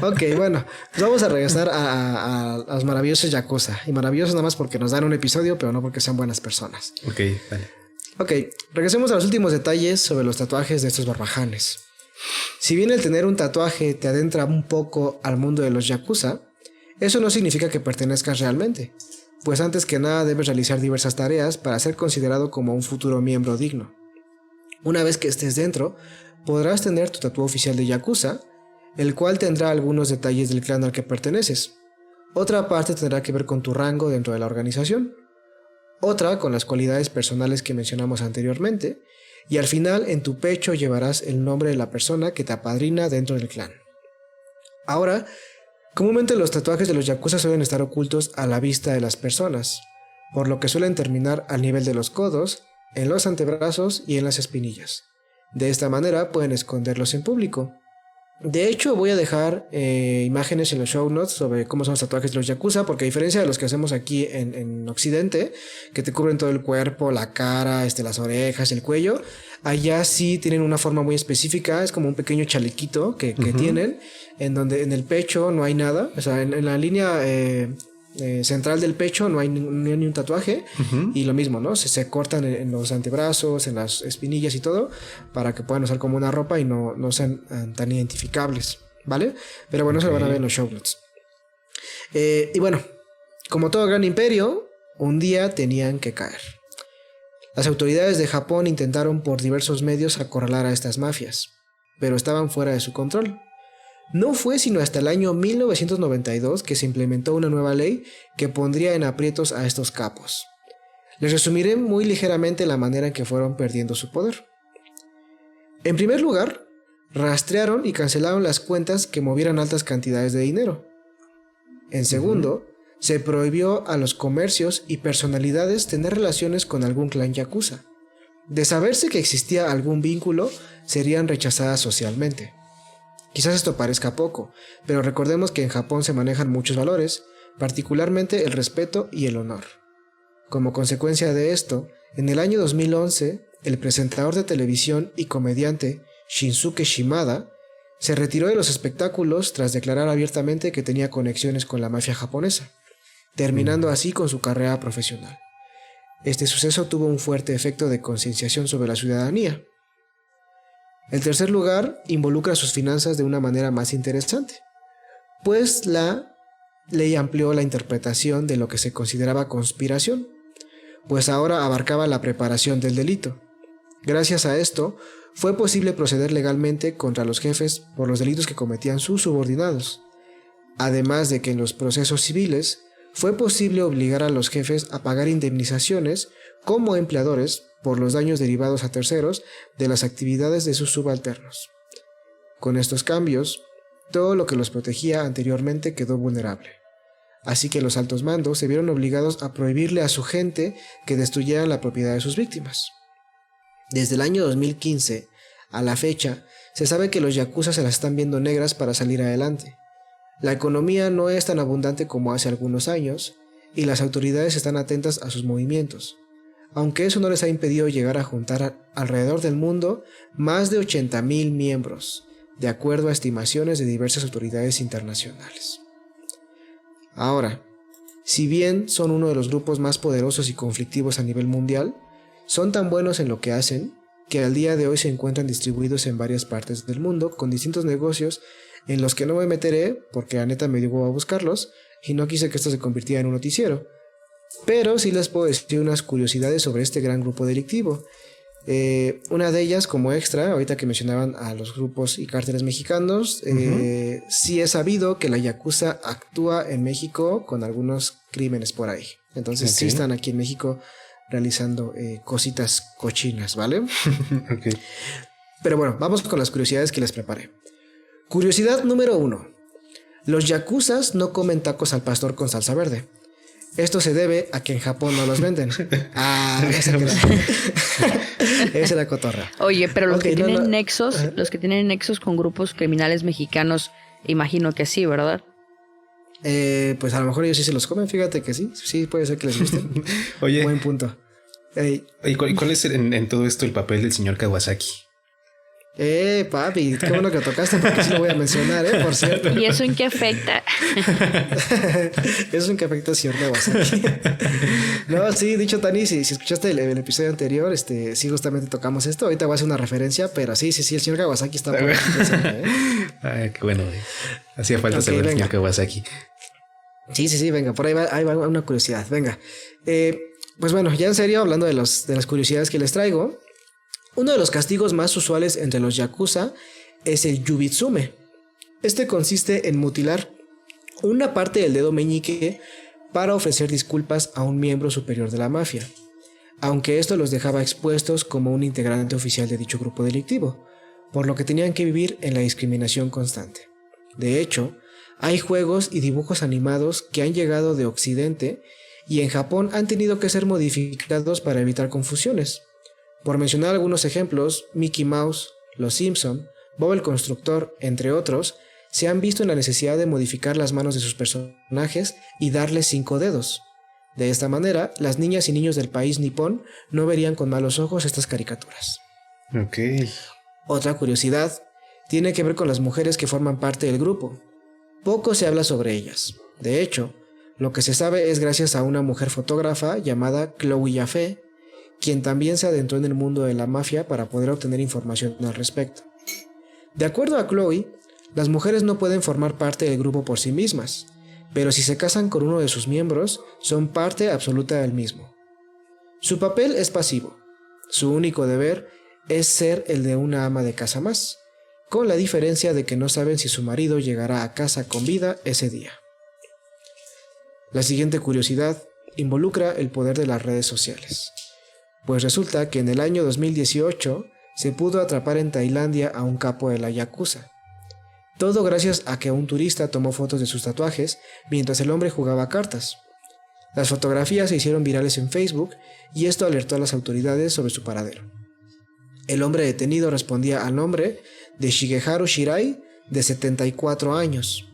Ok, bueno, pues vamos a regresar a los maravillosos Yakuza. Y maravillosos nada más porque nos dan un episodio, pero no porque sean buenas personas. Ok, vale. Ok, regresemos a los últimos detalles sobre los tatuajes de estos barbajanes. Si bien el tener un tatuaje te adentra un poco al mundo de los Yakuza, eso no significa que pertenezcas realmente, pues antes que nada debes realizar diversas tareas para ser considerado como un futuro miembro digno. Una vez que estés dentro, podrás tener tu tatuaje oficial de Yakuza, el cual tendrá algunos detalles del clan al que perteneces. Otra parte tendrá que ver con tu rango dentro de la organización. Otra con las cualidades personales que mencionamos anteriormente. Y al final en tu pecho llevarás el nombre de la persona que te apadrina dentro del clan. Ahora, comúnmente los tatuajes de los Yakuza suelen estar ocultos a la vista de las personas, por lo que suelen terminar al nivel de los codos, en los antebrazos y en las espinillas. De esta manera pueden esconderlos en público. De hecho, voy a dejar imágenes en los show notes sobre cómo son los tatuajes de los Yakuza, porque a diferencia de los que hacemos aquí en Occidente, que te cubren todo el cuerpo, la cara, las orejas, el cuello, allá sí tienen una forma muy específica, es como un pequeño chalequito que tienen, en donde en el pecho no hay nada, o sea, en la línea central del pecho no hay ni un tatuaje, y lo mismo, ¿no? Se cortan en los antebrazos, en las espinillas y todo, para que puedan usar como una ropa y no sean tan identificables, ¿vale? Pero bueno, eso lo van a ver en los show notes. Y bueno, como todo gran imperio, un día tenían que caer. Las autoridades de Japón intentaron por diversos medios acorralar a estas mafias, pero estaban fuera de su control. No fue sino hasta el año 1992 que se implementó una nueva ley que pondría en aprietos a estos capos. Les resumiré muy ligeramente la manera en que fueron perdiendo su poder. En primer lugar, rastrearon y cancelaron las cuentas que movieran altas cantidades de dinero. En segundo, se prohibió a los comercios y personalidades tener relaciones con algún clan yakuza. De saberse que existía algún vínculo, serían rechazadas socialmente. Quizás esto parezca poco, pero recordemos que en Japón se manejan muchos valores, particularmente el respeto y el honor. Como consecuencia de esto, en el año 2011, el presentador de televisión y comediante Shinsuke Shimada se retiró de los espectáculos tras declarar abiertamente que tenía conexiones con la mafia japonesa, terminando así con su carrera profesional. Este suceso tuvo un fuerte efecto de concienciación sobre la ciudadanía. El tercer lugar involucra sus finanzas de una manera más interesante, pues la ley amplió la interpretación de lo que se consideraba conspiración, pues ahora abarcaba la preparación del delito. Gracias a esto, fue posible proceder legalmente contra los jefes por los delitos que cometían sus subordinados, además de que en los procesos civiles fue posible obligar a los jefes a pagar indemnizaciones como empleadores por los daños derivados a terceros de las actividades de sus subalternos. Con estos cambios, todo lo que los protegía anteriormente quedó vulnerable. Así que los altos mandos se vieron obligados a prohibirle a su gente que destruyeran la propiedad de sus víctimas. Desde el año 2015 a la fecha, se sabe que los yakuza se las están viendo negras para salir adelante. La economía no es tan abundante como hace algunos años, y las autoridades están atentas a sus movimientos, aunque eso no les ha impedido llegar a juntar alrededor del mundo más de 80,000 miembros, de acuerdo a estimaciones de diversas autoridades internacionales. Ahora, si bien son uno de los grupos más poderosos y conflictivos a nivel mundial, son tan buenos en lo que hacen que al día de hoy se encuentran distribuidos en varias partes del mundo con distintos negocios en los que no me meteré porque la neta me dio a buscarlos y no quise que esto se convirtiera en un noticiero. Pero sí les puedo decir unas curiosidades sobre este gran grupo delictivo. Una de ellas, como extra, ahorita que mencionaban a los grupos y cárteles mexicanos, sí he sabido que la Yakuza actúa en México con algunos crímenes por ahí. Entonces sí están aquí en México realizando cositas cochinas, ¿vale? Okay. Pero bueno, vamos con las curiosidades que les preparé. Curiosidad número 1. Los yakuzas no comen tacos al pastor con salsa verde. Esto se debe a que en Japón no los venden. Esa es la cotorra. Oye, pero los que tienen nexos, los que tienen nexos con grupos criminales mexicanos, imagino que sí, ¿verdad? Pues a lo mejor ellos sí se los comen, fíjate que sí. Sí, puede ser que les guste. Oye. Buen punto. ¿Y cuál es en todo esto el papel del señor Kawasaki? Papi, qué bueno que tocaste porque sí lo voy a mencionar, por cierto. ¿Y eso en qué afecta? Eso en qué afecta al señor Kawasaki. No, sí, dicho Tani, si escuchaste el episodio anterior, sí justamente tocamos esto. Ahorita voy a hacer una referencia, pero sí, el señor Kawasaki está por aquí. Ay, qué bueno, hacía falta saber el señor Kawasaki. Sí, venga, por ahí va una curiosidad, venga. Pues bueno, ya en serio, hablando de las curiosidades que les traigo, uno de los castigos más usuales entre los yakuza es el yubitsume. Este consiste en mutilar una parte del dedo meñique para ofrecer disculpas a un miembro superior de la mafia, aunque esto los dejaba expuestos como un integrante oficial de dicho grupo delictivo, por lo que tenían que vivir en la discriminación constante. De hecho, hay juegos y dibujos animados que han llegado de Occidente y en Japón han tenido que ser modificados para evitar confusiones. Por mencionar algunos ejemplos, Mickey Mouse, Los Simpson, Bob el Constructor, entre otros, se han visto en la necesidad de modificar las manos de sus personajes y darles 5 dedos. De esta manera, las niñas y niños del país nipón no verían con malos ojos estas caricaturas. Ok. Otra curiosidad tiene que ver con las mujeres que forman parte del grupo. Poco se habla sobre ellas. De hecho, lo que se sabe es gracias a una mujer fotógrafa llamada Chloe Yaffe, quien también se adentró en el mundo de la mafia para poder obtener información al respecto. De acuerdo a Chloe, las mujeres no pueden formar parte del grupo por sí mismas, pero si se casan con uno de sus miembros, son parte absoluta del mismo. Su papel es pasivo. Su único deber es ser el de una ama de casa más, con la diferencia de que no saben si su marido llegará a casa con vida ese día. La siguiente curiosidad involucra el poder de las redes sociales. Pues resulta que en el año 2018 se pudo atrapar en Tailandia a un capo de la Yakuza. Todo gracias a que un turista tomó fotos de sus tatuajes mientras el hombre jugaba cartas. Las fotografías se hicieron virales en Facebook y esto alertó a las autoridades sobre su paradero. El hombre detenido respondía al nombre de Shigeharu Shirai, de 74 años.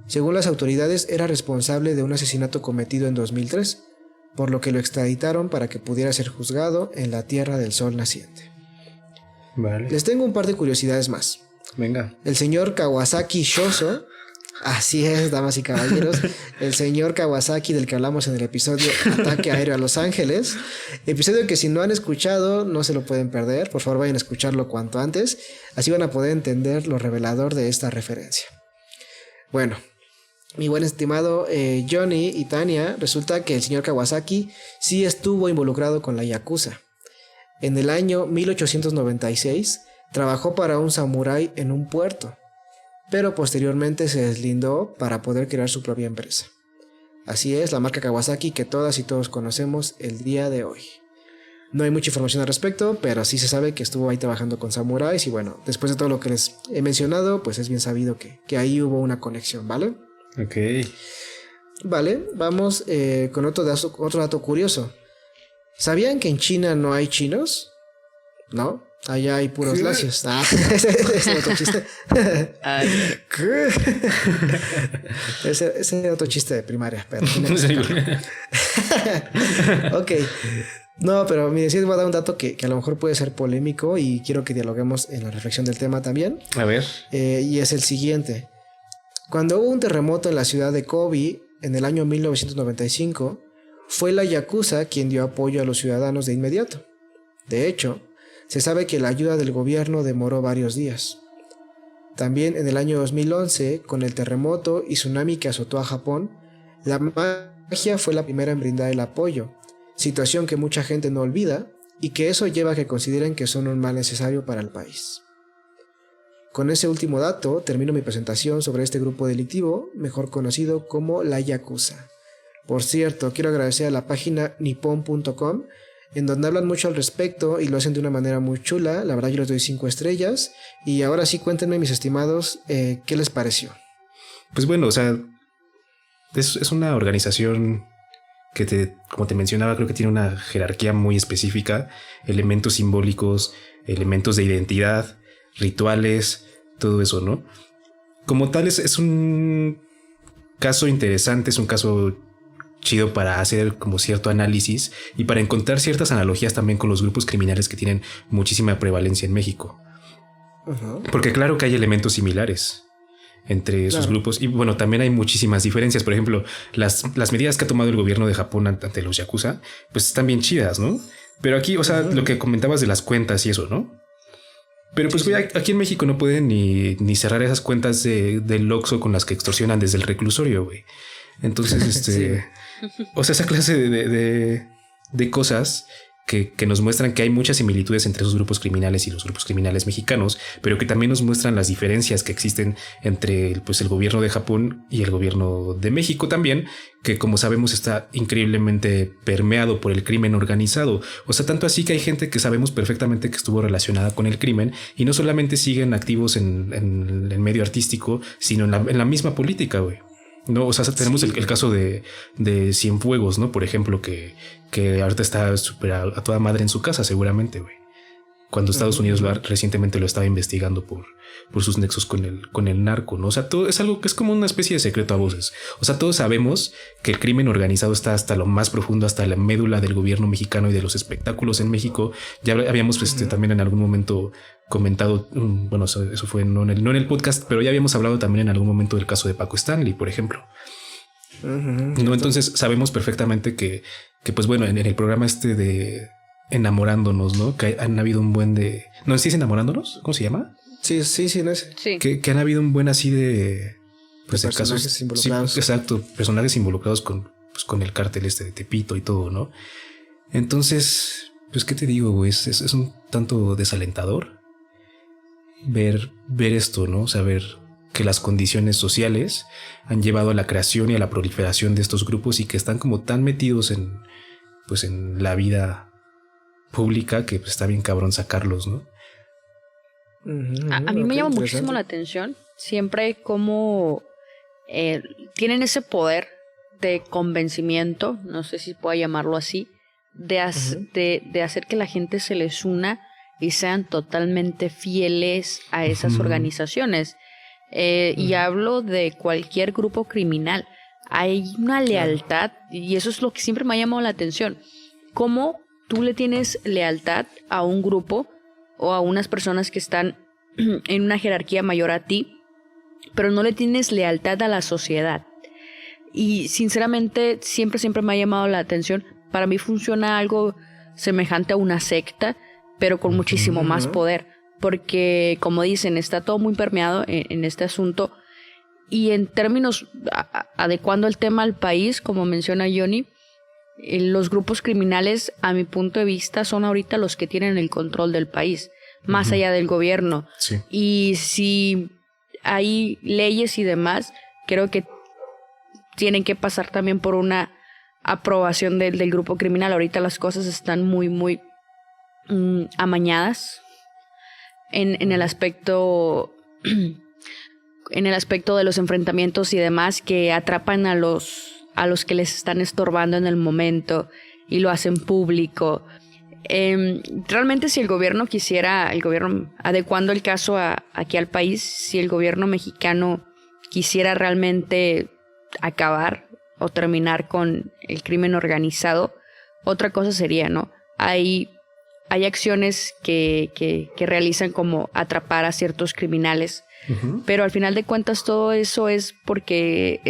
Según las autoridades, era responsable de un asesinato cometido en 2003, por lo que lo extraditaron para que pudiera ser juzgado en la Tierra del Sol naciente. Vale. Les tengo un par de curiosidades más. Venga. El señor Kawasaki Shoso, así es, damas y caballeros, el señor Kawasaki del que hablamos en el episodio Ataque Aéreo a Los Ángeles, episodio que si no han escuchado no se lo pueden perder, por favor vayan a escucharlo cuanto antes, así van a poder entender lo revelador de esta referencia. Bueno, mi buen estimado Johnny y Tania, resulta que el señor Kawasaki sí estuvo involucrado con la Yakuza. En el año 1896 trabajó para un samurái en un puerto, pero posteriormente se deslindó para poder crear su propia empresa. Así es, la marca Kawasaki que todas y todos conocemos el día de hoy. No hay mucha información al respecto, pero sí se sabe que estuvo ahí trabajando con samuráis y bueno, después de todo lo que les he mencionado, pues es bien sabido que ahí hubo una conexión, ¿vale? Ok. Vale, vamos con otro dato curioso. ¿Sabían que en China no hay chinos? ¿No? Allá hay puros lacios. Ese es otro chiste. ¿Qué? Ese es otro chiste de primaria, pero ok. No, pero mire, sí les voy a dar un dato que a lo mejor puede ser polémico y quiero que dialoguemos en la reflexión del tema también. A ver. Y es el siguiente. Cuando hubo un terremoto en la ciudad de Kobe en el año 1995, fue la Yakuza quien dio apoyo a los ciudadanos de inmediato. De hecho, se sabe que la ayuda del gobierno demoró varios días. También en el año 2011, con el terremoto y tsunami que azotó a Japón, la magia fue la primera en brindar el apoyo, situación que mucha gente no olvida y que eso lleva a que consideren que son un mal necesario para el país. Con ese último dato termino mi presentación sobre este grupo delictivo, mejor conocido como la Yakuza. Por cierto, quiero agradecer a la página nippon.com, en donde hablan mucho al respecto y lo hacen de una manera muy chula. La verdad yo les doy 5 estrellas. Y ahora sí, cuéntenme, mis estimados, ¿qué les pareció? Pues bueno, o sea, es una organización que como te mencionaba, creo que tiene una jerarquía muy específica, elementos simbólicos, elementos de identidad, rituales, todo eso, ¿no? Como tal es un caso interesante, es un caso chido para hacer como cierto análisis y para encontrar ciertas analogías también con los grupos criminales que tienen muchísima prevalencia en México. Uh-huh. Porque claro que hay elementos similares entre esos grupos y bueno, también hay muchísimas diferencias. Por ejemplo, las medidas que ha tomado el gobierno de Japón ante los Yakuza, pues están bien chidas, ¿no? Pero aquí, o sea, lo que comentabas de las cuentas y eso, ¿no? Pero pues güey, aquí en México no pueden ni cerrar esas cuentas del Oxxo con las que extorsionan desde el reclusorio, güey. Entonces, o sea, esa clase de cosas que nos muestran que hay muchas similitudes entre esos grupos criminales y los grupos criminales mexicanos, pero que también nos muestran las diferencias que existen entre pues, el gobierno de Japón y el gobierno de México también, que como sabemos está increíblemente permeado por el crimen organizado. O sea, tanto así que hay gente que sabemos perfectamente que estuvo relacionada con el crimen y no solamente siguen activos en el medio artístico, sino en la misma política, güey. No, o sea, tenemos el caso de Cienfuegos, ¿no? Por ejemplo, que ahorita está súper a toda madre en su casa, seguramente, güey. Cuando Estados Unidos recientemente lo estaba investigando por sus nexos con el narco, ¿no? O sea, todo es algo que es como una especie de secreto a voces. O sea, todos sabemos que el crimen organizado está hasta lo más profundo, hasta la médula del gobierno mexicano y de los espectáculos en México. Ya habíamos también en algún momento comentado, bueno, eso fue no en el podcast, pero ya habíamos hablado también en algún momento del caso de Paco Stanley, por ejemplo. No, entonces sabemos perfectamente que pues bueno, en el programa de Enamorándonos, ¿no? Que han habido un buen de... ¿No es Enamorándonos? ¿Cómo se llama? Sí, no es. Sí. Que han habido un buen así de... Pues de personajes casos involucrados. Sí, exacto, personajes involucrados con el cártel de Tepito y todo, ¿no? Entonces, pues, ¿qué te digo, güey? Es un tanto desalentador ver esto, ¿no? Saber que las condiciones sociales han llevado a la creación y a la proliferación de estos grupos y que están como tan metidos en la vida pública que pues, está bien cabrón sacarlos, ¿no? A mí me llama muchísimo la atención siempre cómo tienen ese poder de convencimiento, no sé si pueda llamarlo así, de hacer que la gente se les una y sean totalmente fieles a esas organizaciones. Y hablo de cualquier grupo criminal. Hay una lealtad y eso es lo que siempre me ha llamado la atención. ¿Cómo tú le tienes lealtad a un grupo o a unas personas que están en una jerarquía mayor a ti, pero no le tienes lealtad a la sociedad? Y sinceramente siempre me ha llamado la atención. Para mí funciona algo semejante a una secta, pero con muchísimo más poder, porque como dicen, está todo muy permeado en este asunto. Y en términos adecuando el tema al país, como menciona Johnny, los grupos criminales, a mi punto de vista, son ahorita los que tienen el control del país, más allá del gobierno. Sí. Y si hay leyes y demás, creo que tienen que pasar también por una aprobación del grupo criminal. Ahorita las cosas están muy, muy amañadas en el aspecto en el aspecto de los enfrentamientos y demás, que atrapan a los que les están estorbando en el momento y lo hacen público. Realmente si el gobierno quisiera, adecuando el caso aquí al país, si el gobierno mexicano quisiera realmente acabar o terminar con el crimen organizado, otra cosa sería, ¿no? Hay acciones que realizan como atrapar a ciertos criminales, pero al final de cuentas todo eso es porque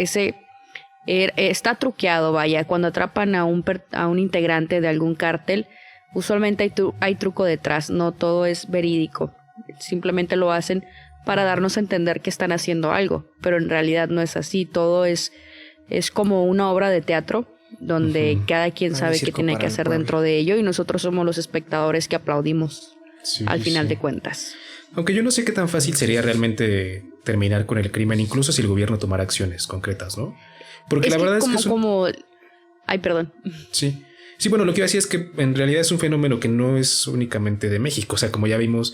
está truqueado, vaya. Cuando atrapan a un integrante de algún cártel, usualmente hay truco detrás, no todo es verídico. Simplemente lo hacen para darnos a entender que están haciendo algo, pero en realidad no es así. Todo es como una obra de teatro donde cada quien sabe qué tiene que hacer dentro de ello, y nosotros somos los espectadores que aplaudimos al final de cuentas. Aunque yo no sé qué tan fácil sería realmente terminar con el crimen, incluso si el gobierno tomara acciones concretas, ¿no? Porque la verdad es que Ay, perdón. Sí. Sí, bueno, lo que iba a decir es que en realidad es un fenómeno que no es únicamente de México. O sea, como ya vimos,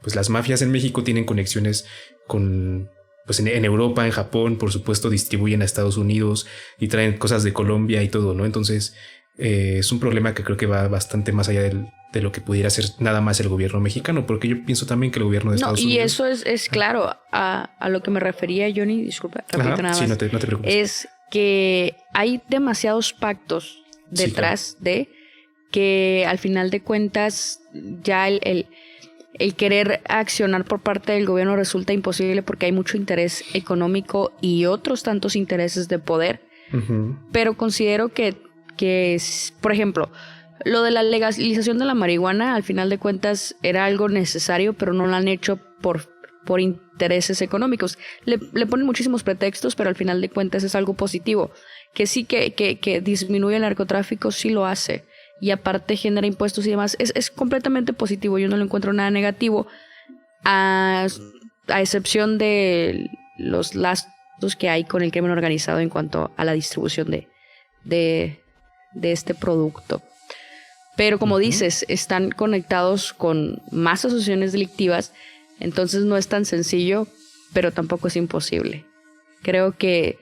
pues las mafias en México tienen conexiones con... Pues en Europa, en Japón, por supuesto, distribuyen a Estados Unidos y traen cosas de Colombia y todo, ¿no? Entonces, es un problema que creo que va bastante más allá de lo que pudiera ser nada más el gobierno mexicano, porque yo pienso también que el gobierno de Estados Unidos... Y eso es claro, a lo que me refería, Johnny, disculpa, repito nada más. Sí, no te preocupes. Es que hay demasiados pactos detrás de que al final de cuentas ya el querer accionar por parte del gobierno resulta imposible porque hay mucho interés económico y otros tantos intereses de poder. Pero considero que, por ejemplo, lo de la legalización de la marihuana al final de cuentas era algo necesario, pero no lo han hecho por intereses económicos. Le ponen muchísimos pretextos, pero al final de cuentas es algo positivo. Que sí que disminuye el narcotráfico, sí lo hace. Y aparte genera impuestos y demás. Es completamente positivo. Yo no le encuentro nada negativo. A excepción de los lazos que hay con el crimen organizado en cuanto a la distribución de este producto. Pero como dices, están conectados con más asociaciones delictivas. Entonces no es tan sencillo, pero tampoco es imposible. Creo que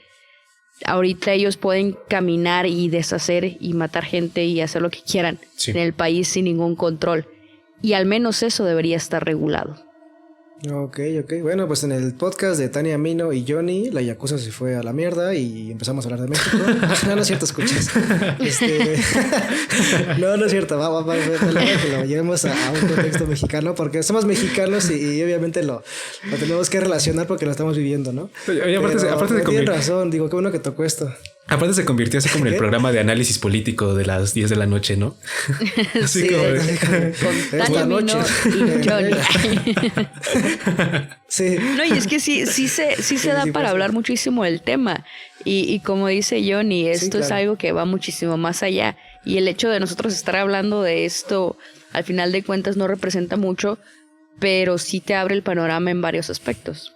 ahorita ellos pueden caminar y deshacer y matar gente y hacer lo que quieran en el país sin ningún control. Y al menos eso debería estar regulado. Ok. Bueno, pues en el podcast de Tania Mino y Johnny, la yakuza se fue a la mierda y empezamos a hablar de México. No es cierto, escuchas. No es cierto. Va, que lo llevemos a un contexto mexicano, porque somos mexicanos y obviamente lo tenemos que relacionar porque lo estamos viviendo, ¿no? Oye, aparte tienes razón, digo, qué bueno que tocó esto. Aparte se convirtió así como en el programa de análisis político de las 10 de la noche, ¿no? Así sí, como con Tania Mino y Johnny. Sí. No, y es que sí se da para hablar muchísimo del tema. Y como dice Johnny, esto es algo que va muchísimo más allá. Y el hecho de nosotros estar hablando de esto, al final de cuentas, no representa mucho, pero sí te abre el panorama en varios aspectos.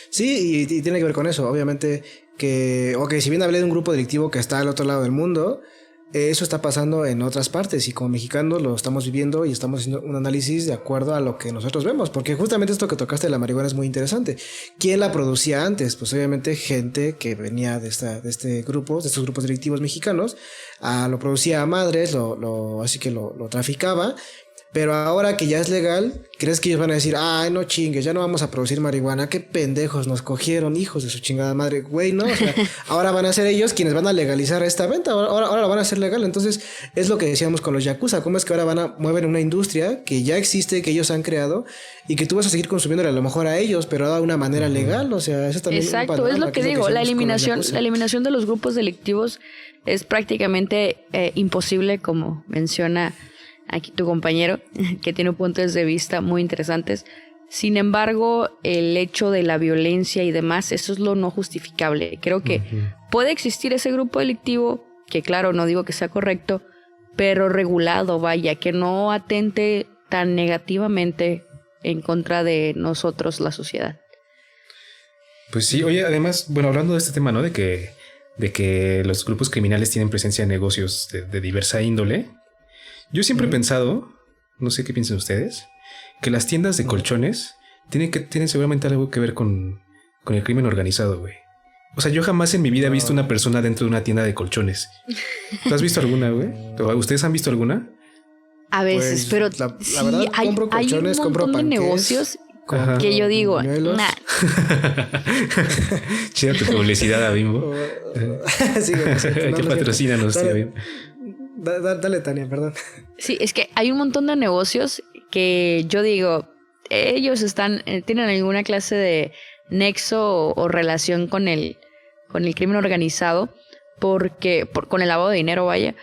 Sí, y tiene que ver con eso, obviamente, que si bien hablé de un grupo delictivo que está al otro lado del mundo, eso está pasando en otras partes y como mexicanos lo estamos viviendo y estamos haciendo un análisis de acuerdo a lo que nosotros vemos, porque justamente esto que tocaste de la marihuana es muy interesante. ¿Quién la producía antes? Pues obviamente gente que venía de estos grupos delictivos mexicanos, lo producía a madres, así que lo traficaba. Pero ahora que ya es legal, ¿crees que ellos van a decir, ay, no chingues, ya no vamos a producir marihuana? Qué pendejos, nos cogieron, hijos de su chingada madre? Güey, no, o sea, ahora van a ser ellos quienes van a legalizar esta venta, ahora la van a hacer legal. Entonces, es lo que decíamos con los yakuza, cómo es que ahora mueven una industria que ya existe, que ellos han creado, y que tú vas a seguir consumiéndole a lo mejor a ellos, pero de una manera legal, o sea, eso también... Exacto, es lo que digo, la eliminación de los grupos delictivos es prácticamente imposible, como menciona aquí tu compañero, que tiene puntos de vista muy interesantes. Sin embargo, el hecho de la violencia y demás, eso es lo no justificable. Creo que puede existir ese grupo delictivo, que claro, no digo que sea correcto, pero regulado, vaya, que no atente tan negativamente en contra de nosotros, la sociedad. Pues sí, oye, además, bueno, hablando de este tema, ¿no? De que de que los grupos criminales tienen presencia en negocios de diversa índole. Yo siempre he pensado, no sé qué piensan ustedes, que las tiendas de colchones tienen seguramente algo que ver con el crimen organizado, güey. O sea, yo jamás en mi vida he visto una persona dentro de una tienda de colchones. ¿Tú has visto alguna, güey? ¿Ustedes han visto alguna? A veces, Pues, pero la sí, verdad, hay compro colchones, un compro montón de panqués, negocios compro que yo digo, buñuelos. nah, Chida tu publicidad a Bimbo. Sí, güey, sí, Que no es patrocínanos, cierto. tío Bimbo. Dale, Tania, perdón. sí, es que hay un montón de negocios que yo digo, ellos tienen alguna clase de nexo o relación con el crimen organizado, con el lavado de dinero, vaya,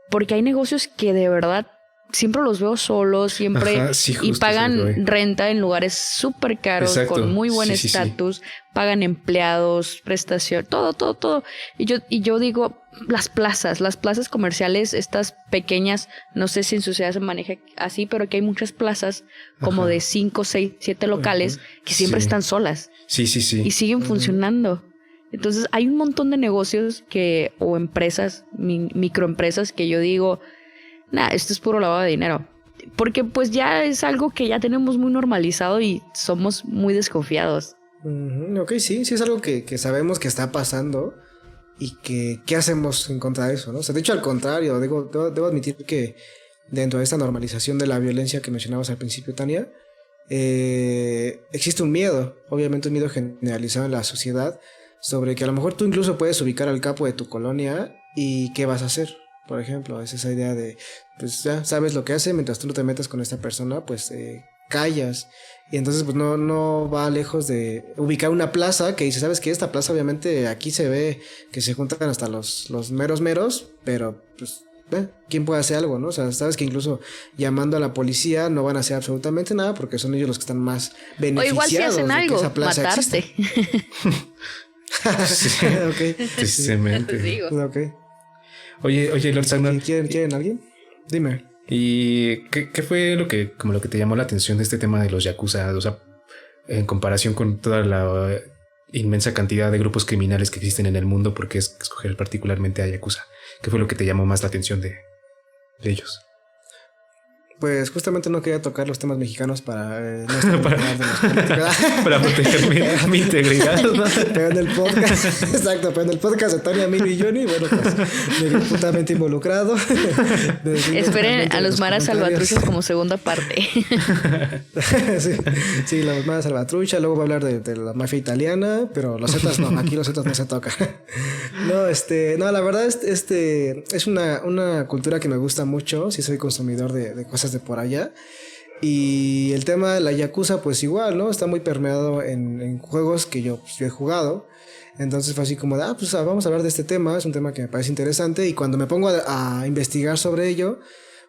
porque hay negocios que de verdad siempre los veo solos, siempre, Ajá, sí, y justo, pagan sí, renta en lugares súper caros, exacto. con muy buen Sí, sí, sí. estatus, pagan empleados, prestación, todo. Y yo digo, las plazas comerciales, estas pequeñas, no sé si en su ciudad se maneja así, pero que hay muchas plazas como Ajá. de 5, 6, 7 locales que siempre Sí. están solas Sí. y siguen funcionando. Entonces hay un montón de negocios o empresas, microempresas que yo digo, nah, esto es puro lavado de dinero. Porque pues ya es algo que ya tenemos muy normalizado y somos muy desconfiados. Ok, sí es algo que sabemos que está pasando y que ¿qué hacemos en contra de eso, no? O sea, de hecho, al contrario, debo admitir que dentro de esta normalización de la violencia que mencionabas al principio, Tania, existe un miedo, obviamente un miedo generalizado en la sociedad, sobre que a lo mejor tú incluso puedes ubicar al capo de tu colonia y ¿qué vas a hacer? Por ejemplo, es esa idea de, pues ya sabes lo que hace, mientras tú no te metas con esta persona, pues callas. Y entonces pues no va lejos de ubicar una plaza que dice, ¿sabes qué? Esta plaza obviamente aquí se ve que se juntan hasta los meros, pero pues ¿quién puede hacer algo, no? O sea, sabes que incluso llamando a la policía no van a hacer absolutamente nada porque son ellos los que están más O beneficiados igual si hacen de que algo, esa plaza matarte. existe. Ok. Precisamente. Te digo. Ok. Oye, Lord Sagnar. ¿Quieren alguien? Dime. ¿Y qué fue lo que te llamó la atención de este tema de los yakuza? O sea, en comparación con toda la inmensa cantidad de grupos criminales que existen en el mundo, ¿por qué escoger particularmente a yakuza? ¿Qué fue lo que te llamó más la atención de ellos? Pues justamente no quería tocar los temas mexicanos para no estar Para- de los políticos. Para proteger mi integridad, ¿no? Pero en el podcast, exacto, pero en el podcast de Tania, Emilio y Johnny, bueno, pues me vi putamente involucrado. Esperen a los maras comentarios. salvatruchos como segunda parte. sí, la Mara Salvatrucha, luego va a hablar de la mafia italiana, pero los Zetas no, aquí los Zetas no se tocan. No, la verdad es una cultura que me gusta mucho, sí soy consumidor de cosas de por allá. Y el tema de la Yakuza, pues igual, ¿no? Está muy permeado en juegos que yo he jugado. Entonces fue así como de, pues vamos a hablar de este tema, es un tema que me parece interesante. Y cuando me pongo a investigar sobre ello,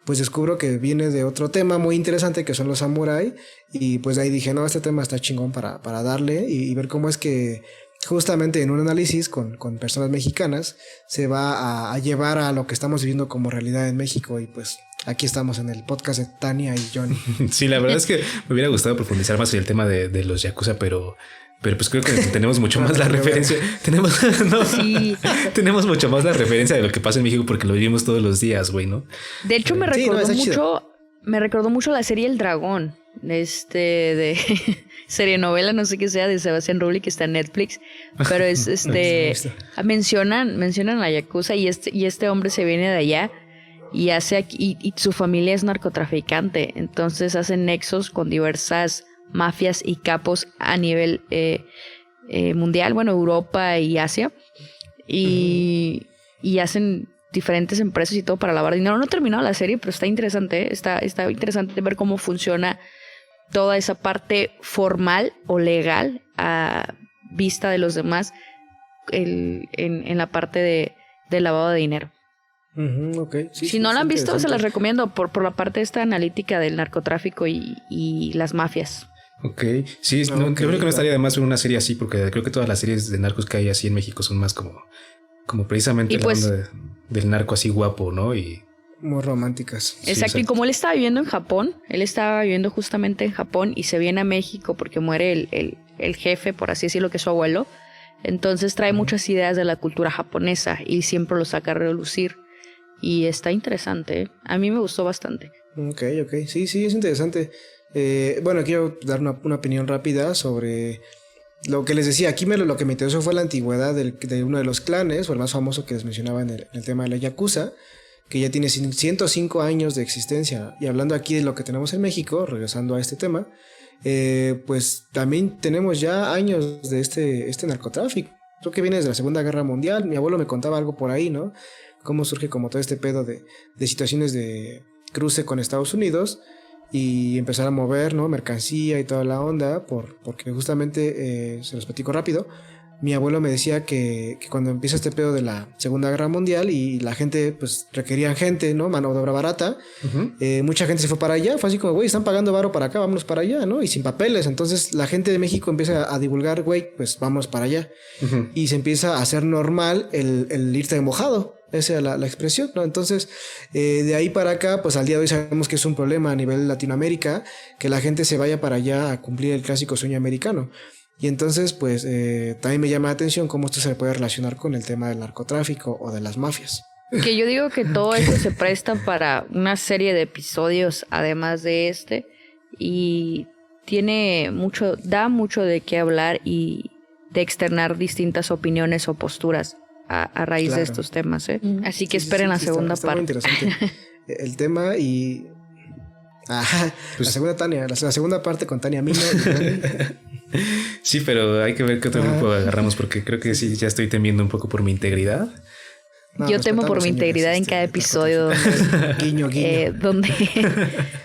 pues descubro que viene de otro tema muy interesante que son los samurai. Y pues de ahí dije, no, este tema está chingón para darle y ver cómo es que justamente en un análisis con personas mexicanas se va a llevar a lo que estamos viviendo como realidad en México. Y pues aquí estamos en el podcast de Tania y Johnny. Sí, la verdad es que me hubiera gustado profundizar más en el tema de los yakuza, pero pues creo que tenemos mucho más la referencia. Sí. Tenemos mucho más la referencia de lo que pasa en México porque lo vivimos todos los días, güey, ¿no? De hecho, me Sí, no, recordó está mucho. chido. Me recordó mucho la serie El Dragón. De serie novela, no sé qué sea, de Sebastián Rulli, que está en Netflix. Pero es mencionan a la Yakuza y este hombre se viene de allá y hace aquí, y su familia es narcotraficante. Entonces hacen nexos con diversas mafias y capos a nivel mundial, bueno, Europa y Asia. Y hacen diferentes empresas y todo para lavar dinero. No he terminado la serie, pero está interesante, ¿eh? Está interesante ver cómo funciona toda esa parte formal o legal a vista de los demás en la parte de lavado de dinero. Okay. Sí, Si no la han visto, se las interesante. recomiendo por la parte esta analítica del narcotráfico y las mafias. Ok, sí, no, Ok, creo que no claro. estaría de más ver una serie así, porque creo que todas las series de narcos que hay así en México son más como precisamente Y la pues- onda del narco así guapo, ¿no? Y Muy románticas. Sí, Exacto, y exacto. como él estaba viviendo en Japón, él estaba viviendo justamente en Japón y se viene a México porque muere el jefe, por así decirlo, que es su abuelo. Entonces trae muchas ideas de la cultura japonesa y siempre lo saca a relucir. Y está interesante, ¿eh? A mí me gustó bastante. Ok. Sí, es interesante. Bueno, quiero dar una opinión rápida sobre lo que les decía. Aquí lo que me interesó fue la antigüedad de uno de los clanes, o el más famoso que les mencionaba en el tema de la Yakuza, que ya tiene 105 años de existencia. Y hablando aquí de lo que tenemos en México, regresando a este tema, pues también tenemos ya años de este narcotráfico. Creo que viene desde la Segunda Guerra Mundial. Mi abuelo me contaba algo por ahí, ¿no? Cómo surge como todo este pedo de situaciones de cruce con Estados Unidos y empezar a mover, ¿no? Mercancía y toda la onda, porque justamente, se los platico rápido, mi abuelo me decía que cuando empieza este pedo de la Segunda Guerra Mundial y la gente, pues requerían gente, ¿no? Mano de obra barata, mucha gente se fue para allá, fue así como, güey, están pagando varo para acá, vámonos para allá, ¿no? Y sin papeles, entonces la gente de México empieza a divulgar, güey, pues vamos para allá. Y se empieza a hacer normal el irte de mojado. Esa es la expresión, ¿no? Entonces, de ahí para acá, pues al día de hoy sabemos que es un problema a nivel Latinoamérica, que la gente se vaya para allá a cumplir el clásico sueño americano. Y entonces, pues, también me llama la atención cómo esto se puede relacionar con el tema del narcotráfico o de las mafias. Que yo digo que todo esto se presta para una serie de episodios, además de este, y da mucho de qué hablar y de externar distintas opiniones o posturas a raíz de estos temas, ¿eh? Así que esperen la segunda parte. Está muy interesante el tema y... pues, la segunda parte con Tania Mino. Sí, pero hay que ver qué otro grupo agarramos, porque creo que sí, ya estoy temiendo un poco por mi integridad. No, yo temo por mi integridad en cada episodio guiño. Donde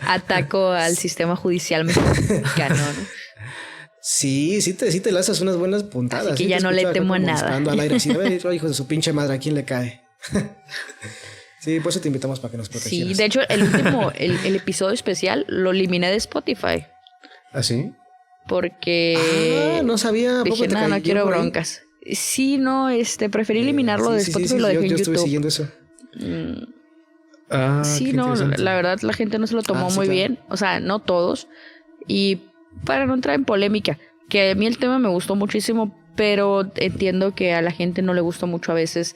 ataco al sistema judicial mexicano, ¿no? Sí te lanzas unas buenas puntadas. Así que ya no le temo a nada. Al aire, así, a ver, hijo de su pinche madre, ¿a quién le cae? Sí, por eso te invitamos para que nos protegieras. Sí, de hecho, el episodio especial lo eliminé de Spotify. ¿Ah, sí? Porque... no sabía. Dije, no quiero broncas. Sí, no, preferí eliminarlo de Spotify y lo dejé en YouTube. Yo estuve siguiendo eso. Sí, no, la verdad la gente no se lo tomó muy bien. O sea, no todos. Y para no entrar en polémica, que a mí el tema me gustó muchísimo, pero entiendo que a la gente no le gusta mucho a veces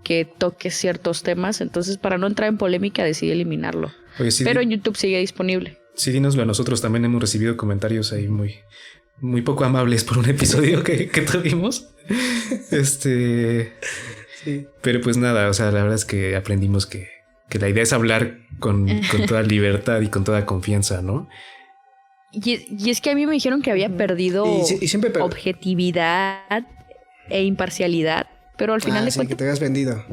que toque ciertos temas. Entonces, para no entrar en polémica, decidí eliminarlo. Oye, sí, pero en YouTube sigue disponible. Sí, dínoslo a nosotros. También hemos recibido comentarios ahí muy poco amables por un episodio que tuvimos. Sí. Pero pues nada, o sea, la verdad es que aprendimos que la idea es hablar con toda libertad y con toda confianza, ¿no? Y es que a mí me dijeron que había perdido objetividad e imparcialidad, pero al final de cuentas, que te hayas vendido.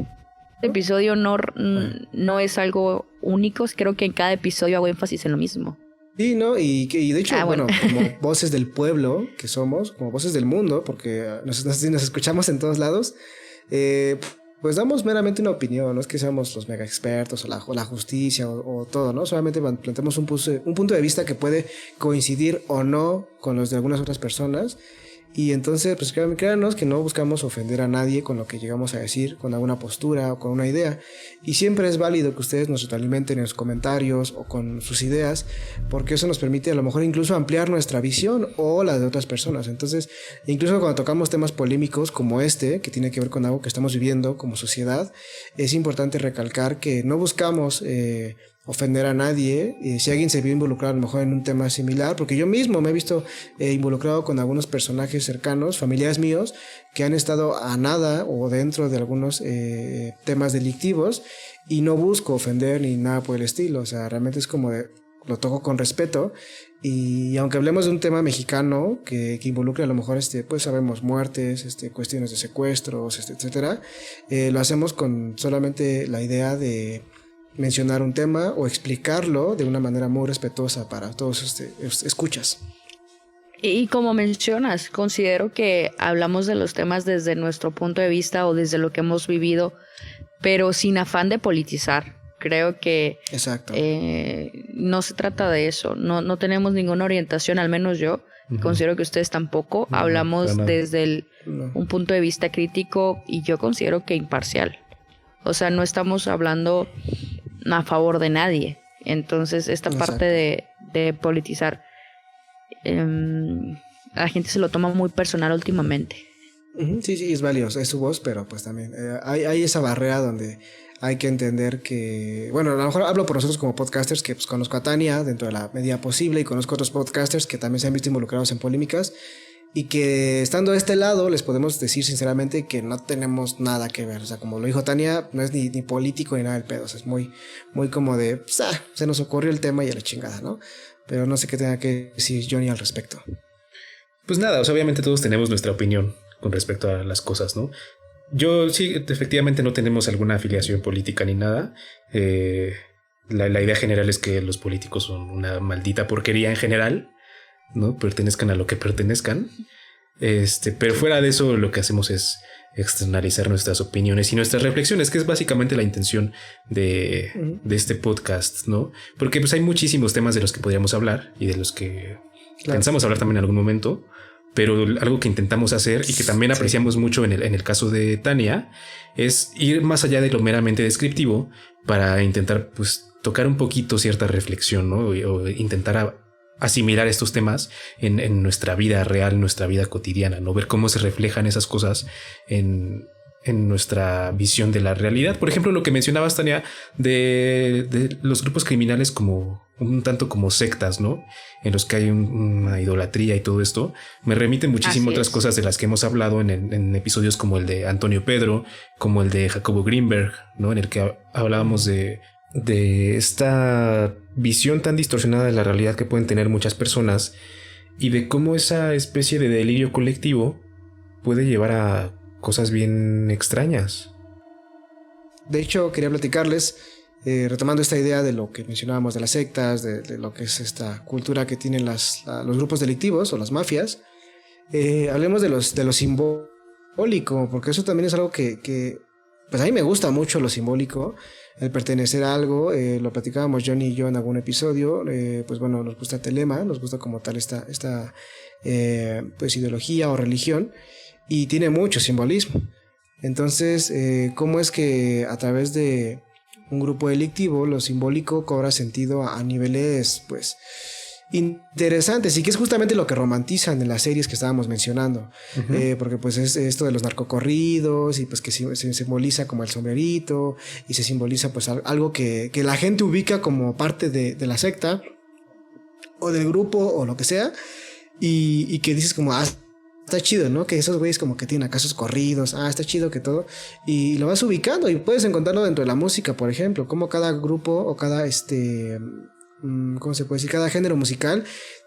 Este episodio no es algo único. Creo que en cada episodio hago énfasis en lo mismo. Sí, ¿no? Y de hecho, bueno, como voces del pueblo que somos, como voces del mundo, porque nos escuchamos en todos lados, pues damos meramente una opinión, no es que seamos los mega expertos o la justicia o todo, ¿no? Solamente planteamos un punto de vista que puede coincidir o no con los de algunas otras personas. Y entonces, pues créanos que no buscamos ofender a nadie con lo que llegamos a decir, con alguna postura o con una idea. Y siempre es válido que ustedes nos retroalimenten en los comentarios o con sus ideas, porque eso nos permite a lo mejor incluso ampliar nuestra visión o la de otras personas. Entonces, incluso cuando tocamos temas polémicos como que tiene que ver con algo que estamos viviendo como sociedad, es importante recalcar que no buscamos ofender a nadie. Si alguien se vio involucrado a lo mejor en un tema similar, porque yo mismo me he visto involucrado con algunos personajes cercanos, familiares míos, que han estado a nada o dentro de algunos temas delictivos, y no busco ofender ni nada por el estilo. O sea, realmente es como lo toco con respeto, y aunque hablemos de un tema mexicano que involucre a lo mejor pues sabemos muertes, cuestiones de secuestros, etcétera, lo hacemos con solamente la idea de mencionar un tema o explicarlo de una manera muy respetuosa para todos escuchas. Y como mencionas, considero que hablamos de los temas desde nuestro punto de vista o desde lo que hemos vivido, pero sin afán de politizar. Creo que exacto. No se trata de eso. No tenemos ninguna orientación, al menos yo. Considero que ustedes tampoco. Hablamos desde un punto de vista crítico y yo considero que imparcial. O sea, no estamos hablando a favor de nadie. Entonces, esta parte de politizar, la gente se lo toma muy personal últimamente. Sí, sí, es valioso, es su voz, pero pues también hay esa barrera donde hay que entender que, bueno, a lo mejor hablo por nosotros como podcasters, que pues conozco a Tania dentro de la medida posible y conozco a otros podcasters que también se han visto involucrados en polémicas y que estando de este lado les podemos decir sinceramente que no tenemos nada que ver. O sea, como lo dijo Tania, no es ni político ni nada del pedo, o sea, es muy como de, pues, se nos ocurrió el tema y a la chingada, ¿no? Pero no sé qué tenga que decir Johnny al respecto. Pues nada, o sea, obviamente todos tenemos nuestra opinión con respecto a las cosas, ¿no? Yo sí, efectivamente no tenemos alguna afiliación política ni nada. La idea general es que los políticos son una maldita porquería en general, ¿no? Pertenezcan a lo que pertenezcan. Pero fuera de eso, lo que hacemos es externalizar nuestras opiniones y nuestras reflexiones, que es básicamente la intención de este podcast, ¿no? Porque pues hay muchísimos temas de los que podríamos hablar y de los que pensamos hablar también en algún momento, pero algo que intentamos hacer y que también apreciamos mucho en el caso de Tania es ir más allá de lo meramente descriptivo para intentar pues tocar un poquito cierta reflexión, ¿no? O intentar asimilar estos temas en nuestra vida real, nuestra vida cotidiana, ¿no? Ver cómo se reflejan esas cosas en nuestra visión de la realidad. Por ejemplo, lo que mencionabas, Tania, de los grupos criminales como un tanto como sectas, ¿no? En los que hay una idolatría y todo esto. Me remiten muchísimo otras cosas de las que hemos hablado en episodios como el de Antonio Pedro, como el de Jacobo Greenberg, ¿no? En el que hablábamos de esta visión tan distorsionada de la realidad que pueden tener muchas personas y de cómo esa especie de delirio colectivo puede llevar a cosas bien extrañas. De hecho, quería platicarles, retomando esta idea de lo que mencionábamos de las sectas, de lo que es esta cultura que tienen los grupos delictivos o las mafias. Hablemos de lo simbólico, porque eso también es algo que pues a mí me gusta mucho lo simbólico, el pertenecer a algo. Lo platicábamos Johnny y yo en algún episodio. Pues bueno, nos gusta Telema, nos gusta como tal esta pues ideología o religión, y tiene mucho simbolismo. Entonces, ¿cómo es que a través de un grupo delictivo lo simbólico cobra sentido a niveles pues interesantes, y que es justamente lo que romantizan en las series que estábamos mencionando? Porque pues es esto de los narcocorridos, y pues que se simboliza como el sombrerito, y se simboliza pues algo que la gente ubica como parte de la secta o del grupo o lo que sea, y que dices como está chido, ¿no? Que esos güeyes como que tienen acá sus corridos, está chido que todo, y lo vas ubicando, y puedes encontrarlo dentro de la música, por ejemplo, como cada grupo o cada ¿cómo se puede decir? Cada género musical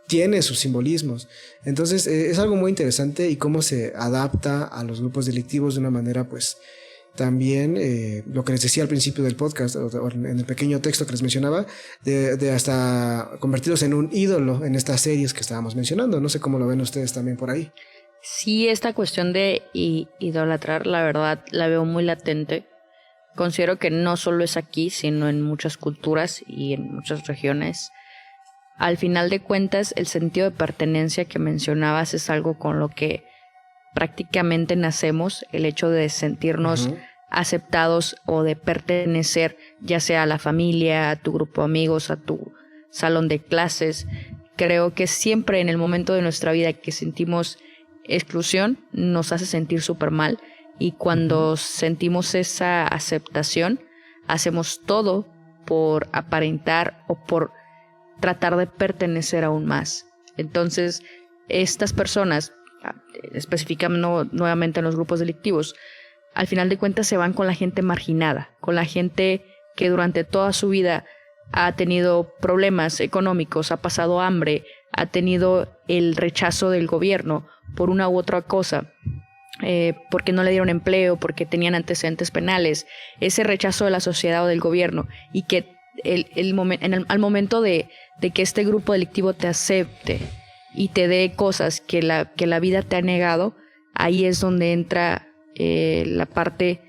tiene sus simbolismos. Entonces es algo muy interesante, y cómo se adapta a los grupos delictivos de una manera pues también, lo que les decía al principio del podcast, o en el pequeño texto que les mencionaba, de hasta convertirlos en un ídolo en estas series que estábamos mencionando. No sé cómo lo ven ustedes también por ahí. Sí, esta cuestión de idolatrar, la verdad, la veo muy latente. Considero que no solo es aquí, sino en muchas culturas y en muchas regiones. Al final de cuentas, el sentido de pertenencia que mencionabas es algo con lo que prácticamente nacemos, el hecho de sentirnos aceptados o de pertenecer, ya sea a la familia, a tu grupo de amigos, a tu salón de clases. Creo que siempre en el momento de nuestra vida que sentimos exclusión, nos hace sentir súper mal. Y cuando sentimos esa aceptación, hacemos todo por aparentar o por tratar de pertenecer aún más. Entonces, estas personas, especificando nuevamente en los grupos delictivos, al final de cuentas se van con la gente marginada, con la gente que durante toda su vida ha tenido problemas económicos, ha pasado hambre, ha tenido el rechazo del gobierno por una u otra cosa. Porque no le dieron empleo, porque tenían antecedentes penales, ese rechazo de la sociedad o del gobierno, y que al momento de que este grupo delictivo te acepte y te dé cosas que la vida te ha negado, ahí es donde entra la parte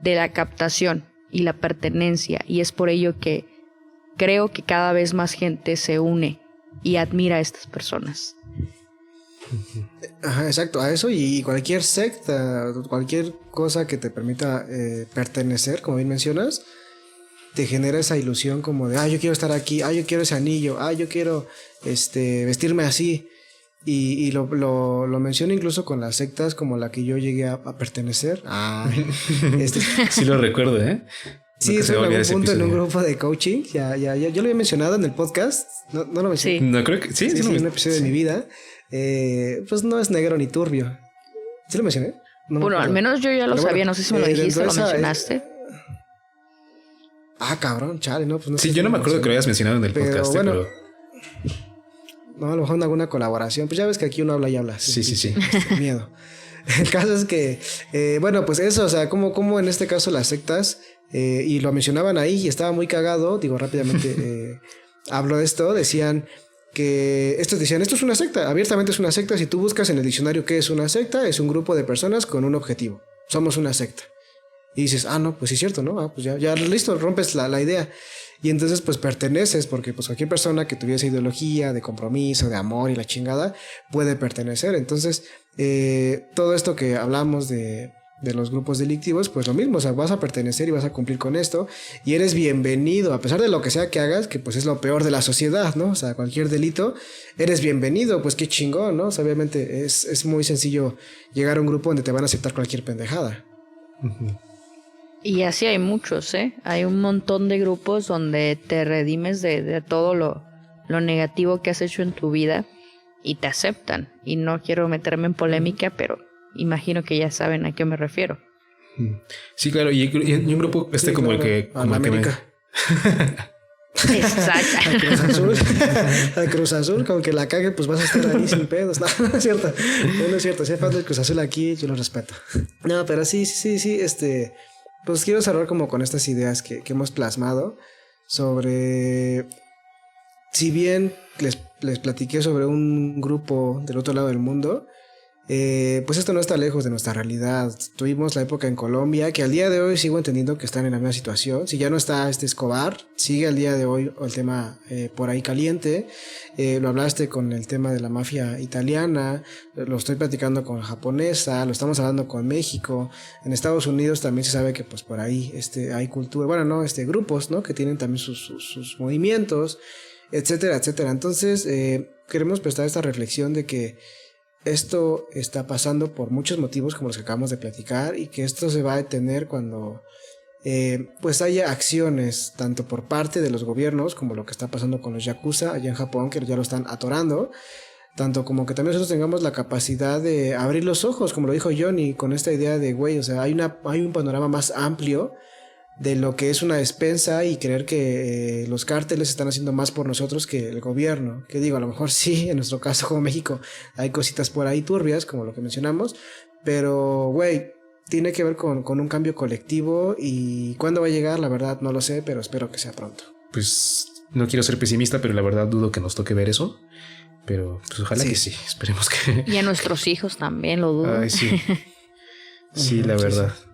de la captación y la pertenencia, y es por ello que creo que cada vez más gente se une y admira a estas personas. Ajá, exacto, a eso, y cualquier secta, cualquier cosa que te permita pertenecer, como bien mencionas, te genera esa ilusión como de, yo quiero estar aquí, yo quiero ese anillo, yo quiero vestirme así. Y lo menciono incluso con las sectas como la que yo llegué a pertenecer. Sí lo recuerdo, ¿eh? Sí, eso en algún punto en un grupo de coaching. Ya, yo lo había mencionado en el podcast. No lo mencioné. Sí. No, creo que sí. Sí, un episodio de mi vida. Pues no es negro ni turbio. ¿Sí lo mencioné? No bueno, al menos yo ya lo sabía. No sé si me lo dijiste o lo mencionaste. Cabrón, chale, no, pues no sé. Sí, yo no me acuerdo que lo hayas mencionado en el podcast, pero... No, a lo mejor en alguna colaboración. Pues ya ves que aquí uno habla y habla. Sí. Miedo. El caso es que, bueno, pues eso, o sea, como en este caso las sectas, y lo mencionaban ahí y estaba muy cagado, digo rápidamente, hablo de esto, decían que, esto es una secta, abiertamente es una secta. Si tú buscas en el diccionario qué es una secta, es un grupo de personas con un objetivo. Somos una secta. Y dices, no, pues sí es cierto, ¿no? Pues ya listo, rompes la idea. Y entonces pues perteneces, porque pues cualquier persona que tuviese ideología de compromiso, de amor y la chingada, puede pertenecer. Entonces, todo esto que hablamos de los grupos delictivos, pues lo mismo, o sea, vas a pertenecer y vas a cumplir con esto, y eres bienvenido, a pesar de lo que sea que hagas, que pues es lo peor de la sociedad, ¿no? O sea, cualquier delito, eres bienvenido, pues qué chingón, ¿no? O sea, obviamente es muy sencillo llegar a un grupo donde te van a aceptar cualquier pendejada. Uh-huh. Y así hay muchos, ¿eh? Hay un montón de grupos donde te redimes de todo lo negativo que has hecho en tu vida y te aceptan. Y no quiero meterme en polémica, pero imagino que ya saben a qué me refiero. Sí, claro. Y un grupo como claro, el que... Como el América. Exacto. Al Cruz Azul, como que la cague, pues vas a estar ahí sin pedos. No es cierto. No es cierto. Si hay fan del Cruz Azul aquí, yo lo respeto. No, pero sí. Pues quiero cerrar como con estas ideas que hemos plasmado sobre, si bien les platiqué sobre un grupo del otro lado del mundo, pues esto no está lejos de nuestra realidad. Tuvimos la época en Colombia, que al día de hoy sigo entendiendo que están en la misma situación. Si ya no está Escobar, sigue al día de hoy el tema por ahí caliente. Lo hablaste con el tema de la mafia italiana, lo estoy platicando con la japonesa, lo estamos hablando con México. En Estados Unidos también se sabe que pues por ahí hay cultura, grupos, ¿no? Que tienen también sus movimientos, etcétera, etcétera. Entonces queremos prestar esta reflexión de que esto está pasando por muchos motivos como los que acabamos de platicar, y que esto se va a detener cuando pues haya acciones tanto por parte de los gobiernos, como lo que está pasando con los yakuza allá en Japón, que ya lo están atorando, tanto como que también nosotros tengamos la capacidad de abrir los ojos, como lo dijo Johnny, con esta idea de o sea, hay un panorama más amplio de lo que es una despensa, y creer que los cárteles están haciendo más por nosotros que el gobierno. Que digo, a lo mejor sí, en nuestro caso como México hay cositas por ahí turbias, como lo que mencionamos, pero tiene que ver con un cambio colectivo, y cuándo va a llegar, la verdad no lo sé, pero espero que sea pronto. Pues no quiero ser pesimista, pero la verdad dudo que nos toque ver eso, pero pues ojalá que sí, esperemos que... Y a nuestros hijos también lo dudo. Ay, sí. Sí, la verdad. Sí.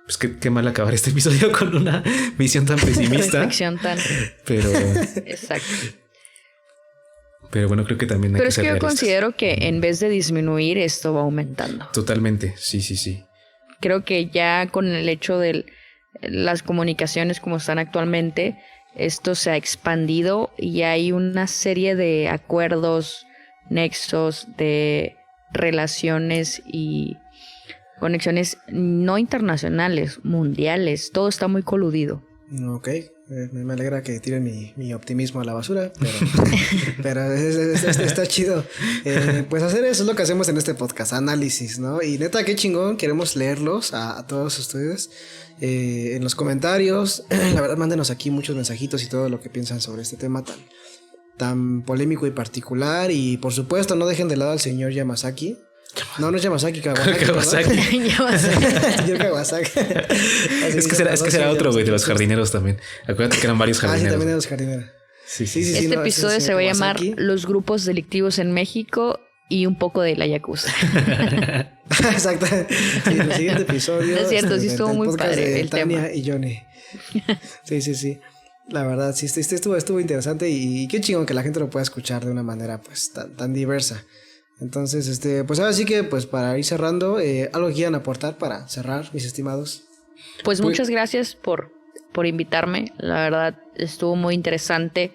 Pues qué mal acabar este episodio con una visión tan pesimista. Reflexión tan... Pero... Exacto. Pero bueno, creo que también hay Pero que es ser que yo realistas. considero que en vez de disminuir, esto va aumentando. Totalmente, sí. Creo que ya con el hecho de las comunicaciones como están actualmente, esto se ha expandido y hay una serie de acuerdos, nexos, de relaciones y conexiones no internacionales, mundiales. Todo está muy coludido. Ok, me alegra que tiren mi optimismo a la basura, pero está chido. Pues hacer eso es lo que hacemos en este podcast, análisis, ¿no? Y neta, qué chingón, queremos leerlos a todos ustedes en los comentarios. La verdad, mándenos aquí muchos mensajitos y todo lo que piensan sobre este tema tan polémico y particular. Y por supuesto, no dejen de lado al señor Yamazaki. No es Yamazaki, Kawasaki. Señor Kawasaki. Es que será otro, güey, de los jardineros también. Acuérdate que eran varios jardineros. Sí, también de los jardineros. Sí. Este episodio se va a llamar Los grupos delictivos en México y un poco de la yakuza. Exacto. Sí, en el siguiente episodio. Es cierto, sí estuvo muy padre el Tania tema. Y Johnny. Sí. La verdad, sí, estuvo interesante, y qué chingón que la gente lo pueda escuchar de una manera pues tan diversa. Entonces, pues ahora sí que, pues para ir cerrando, algo que quieran aportar para cerrar, mis estimados. Pues muchas gracias por invitarme. La verdad, estuvo muy interesante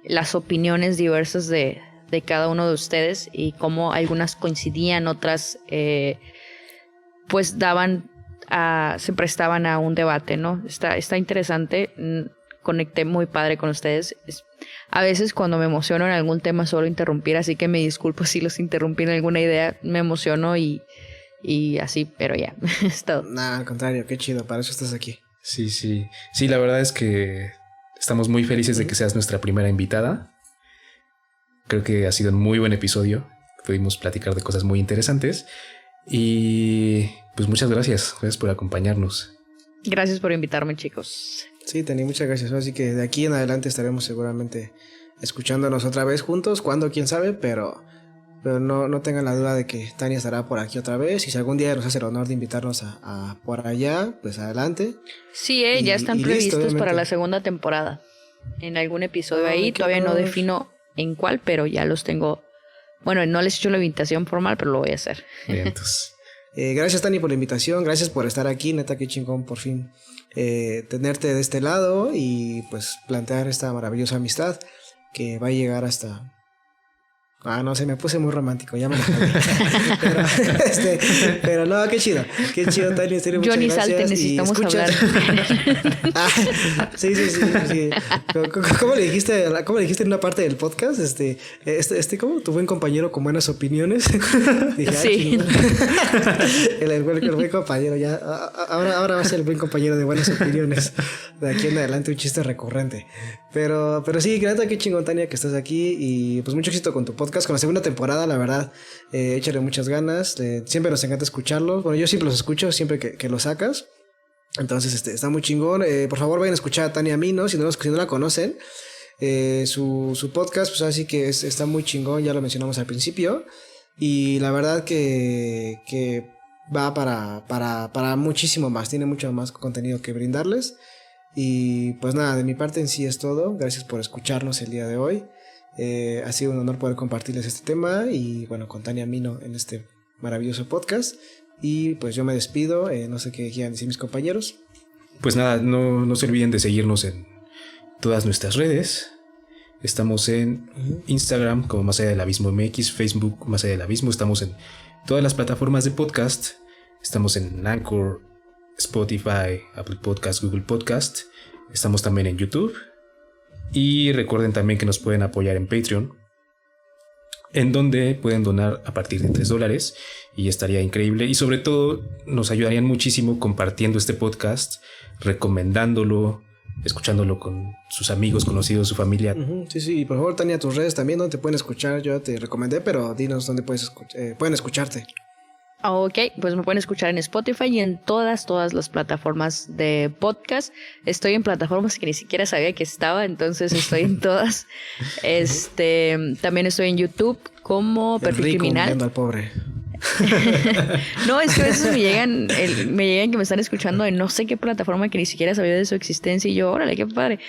las opiniones diversas de de cada uno de ustedes y cómo algunas coincidían, otras pues se prestaban a un debate, ¿no? Está interesante. Conecté muy padre con ustedes. A veces cuando me emociono en algún tema suelo interrumpir, así que me disculpo si los interrumpí en alguna idea, me emociono y así, pero ya, es todo. Nada, al contrario, qué chido, para eso estás aquí. Sí, la verdad es que estamos muy felices de que seas nuestra primera invitada. Creo que ha sido un muy buen episodio, pudimos platicar de cosas muy interesantes y pues muchas gracias por acompañarnos. Gracias por invitarme, chicos. Sí, Tani, muchas gracias. Así que de aquí en adelante estaremos seguramente escuchándonos otra vez juntos. ¿Cuándo? ¿Quién sabe? Pero no tengan la duda de que Tania estará por aquí otra vez. Y si algún día nos hace el honor de invitarnos a por allá, pues adelante. Sí, ya están previstos listo, para la segunda temporada. En algún episodio ahí. Todavía no defino en cuál, pero ya los tengo. Bueno, no les he hecho la invitación formal, pero lo voy a hacer. Bien, entonces. Gracias, Tani, por la invitación. Gracias por estar aquí. Neta, qué chingón por fin tenerte de este lado y pues plantear esta maravillosa amistad que va a llegar hasta... no sé, me puse muy romántico, ya me lo pero no, qué chido, Tani, muchas Johnny, gracias. Salte, necesitamos hablar. Sí. ¿Cómo le dijiste en una parte del podcast? ¿Cómo? Tu buen compañero con buenas opiniones. Dije, sí. El buen compañero, ya. Ahora va a ser el buen compañero de buenas opiniones. De aquí en adelante un chiste recurrente. Pero sí, neta, qué chingón, Tania, que estás aquí y pues mucho éxito con tu podcast. Con la segunda temporada, la verdad, échale muchas ganas. Siempre nos encanta escucharlos. Bueno, yo siempre los escucho, siempre que los sacas. Entonces, está muy chingón. Por favor, vayan a escuchar a Tania Mino, si no la conocen. Su podcast, pues así que está muy chingón, ya lo mencionamos al principio. Y la verdad que va para muchísimo más. Tiene mucho más contenido que brindarles. Y pues nada, de mi parte en sí es todo. Gracias por escucharnos el día de hoy. Ha sido un honor poder compartirles este tema y bueno, con Tania Mino en este maravilloso podcast. Y pues yo me despido, no sé qué quieran decir mis compañeros. Pues nada, no se olviden de seguirnos en todas nuestras redes. Estamos en Instagram como Más Allá del Abismo MX, Facebook Más Allá del Abismo. Estamos en todas las plataformas de podcast. Estamos en Anchor, Spotify, Apple Podcast, Google Podcast. Estamos también en YouTube. Y recuerden también que nos pueden apoyar en Patreon, en donde pueden donar a partir de $3 y estaría increíble. Y sobre todo nos ayudarían muchísimo compartiendo este podcast, recomendándolo, escuchándolo con sus amigos, conocidos, su familia. Sí, y por favor, Tania, tus redes también, donde te pueden escuchar. Yo te recomendé, pero dinos dónde pueden escucharte. Ok, pues me pueden escuchar en Spotify y en todas las plataformas de podcast. Estoy en plataformas que ni siquiera sabía que estaba, entonces estoy en todas. También estoy en YouTube como Perfil Criminal. Al pobre. No, es que a veces me llegan que me están escuchando en no sé qué plataforma que ni siquiera sabía de su existencia y yo, órale, qué padre.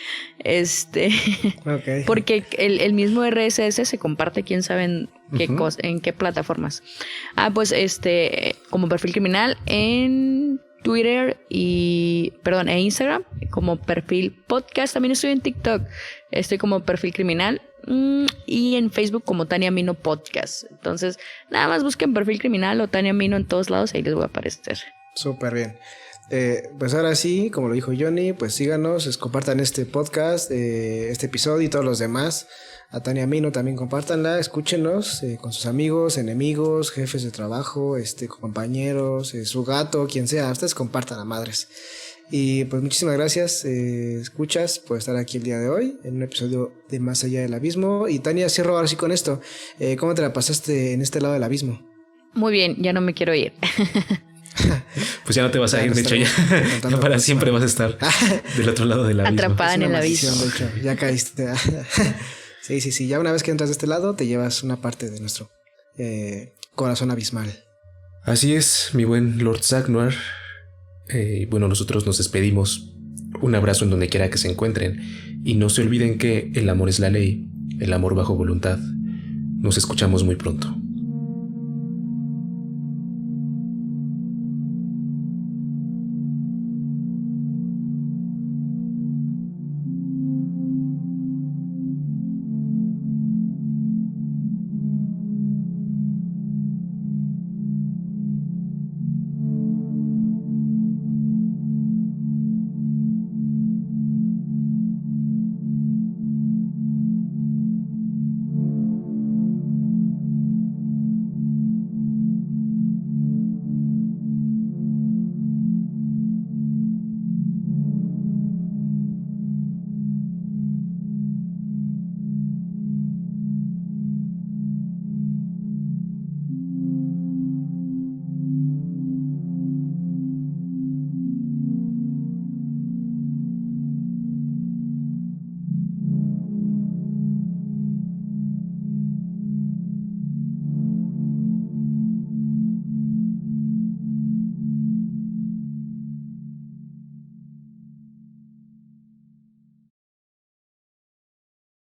Okay. Porque el mismo RSS se comparte, quién sabe en qué plataformas. Pues como Perfil Criminal en Twitter e Instagram como Perfil Podcast. También estoy en TikTok, estoy como Perfil Criminal. Y en Facebook como Tania Mino Podcast. Entonces nada más busquen Perfil Criminal o Tania Mino en todos lados y ahí les voy a aparecer. Súper bien. Pues ahora sí, como lo dijo Johnny, pues síganos, compartan este podcast, este episodio y todos los demás. A Tania Mino también compártanla, escúchenos con sus amigos, enemigos, jefes de trabajo, compañeros, su gato, quien sea. Ustedes compartan a madres. Y pues muchísimas gracias, escuchas, por estar aquí el día de hoy en un episodio de Más Allá del Abismo. Y Tania, cierro ahora sí con esto. ¿Cómo te la pasaste en este lado del abismo? Muy bien, ya no me quiero ir. Pues ya no te vas a ir, de hecho ya para siempre vas a estar del otro lado del abismo. Atrapada en el abismo. De hecho, ya caíste. Sí, ya una vez que entras de este lado te llevas una parte de nuestro corazón abismal. Así es, mi buen Lord Sagnoir. Bueno, nosotros nos despedimos. Un abrazo en donde quiera que se encuentren. Y no se olviden que el amor es la ley, el amor bajo voluntad. Nos escuchamos muy pronto.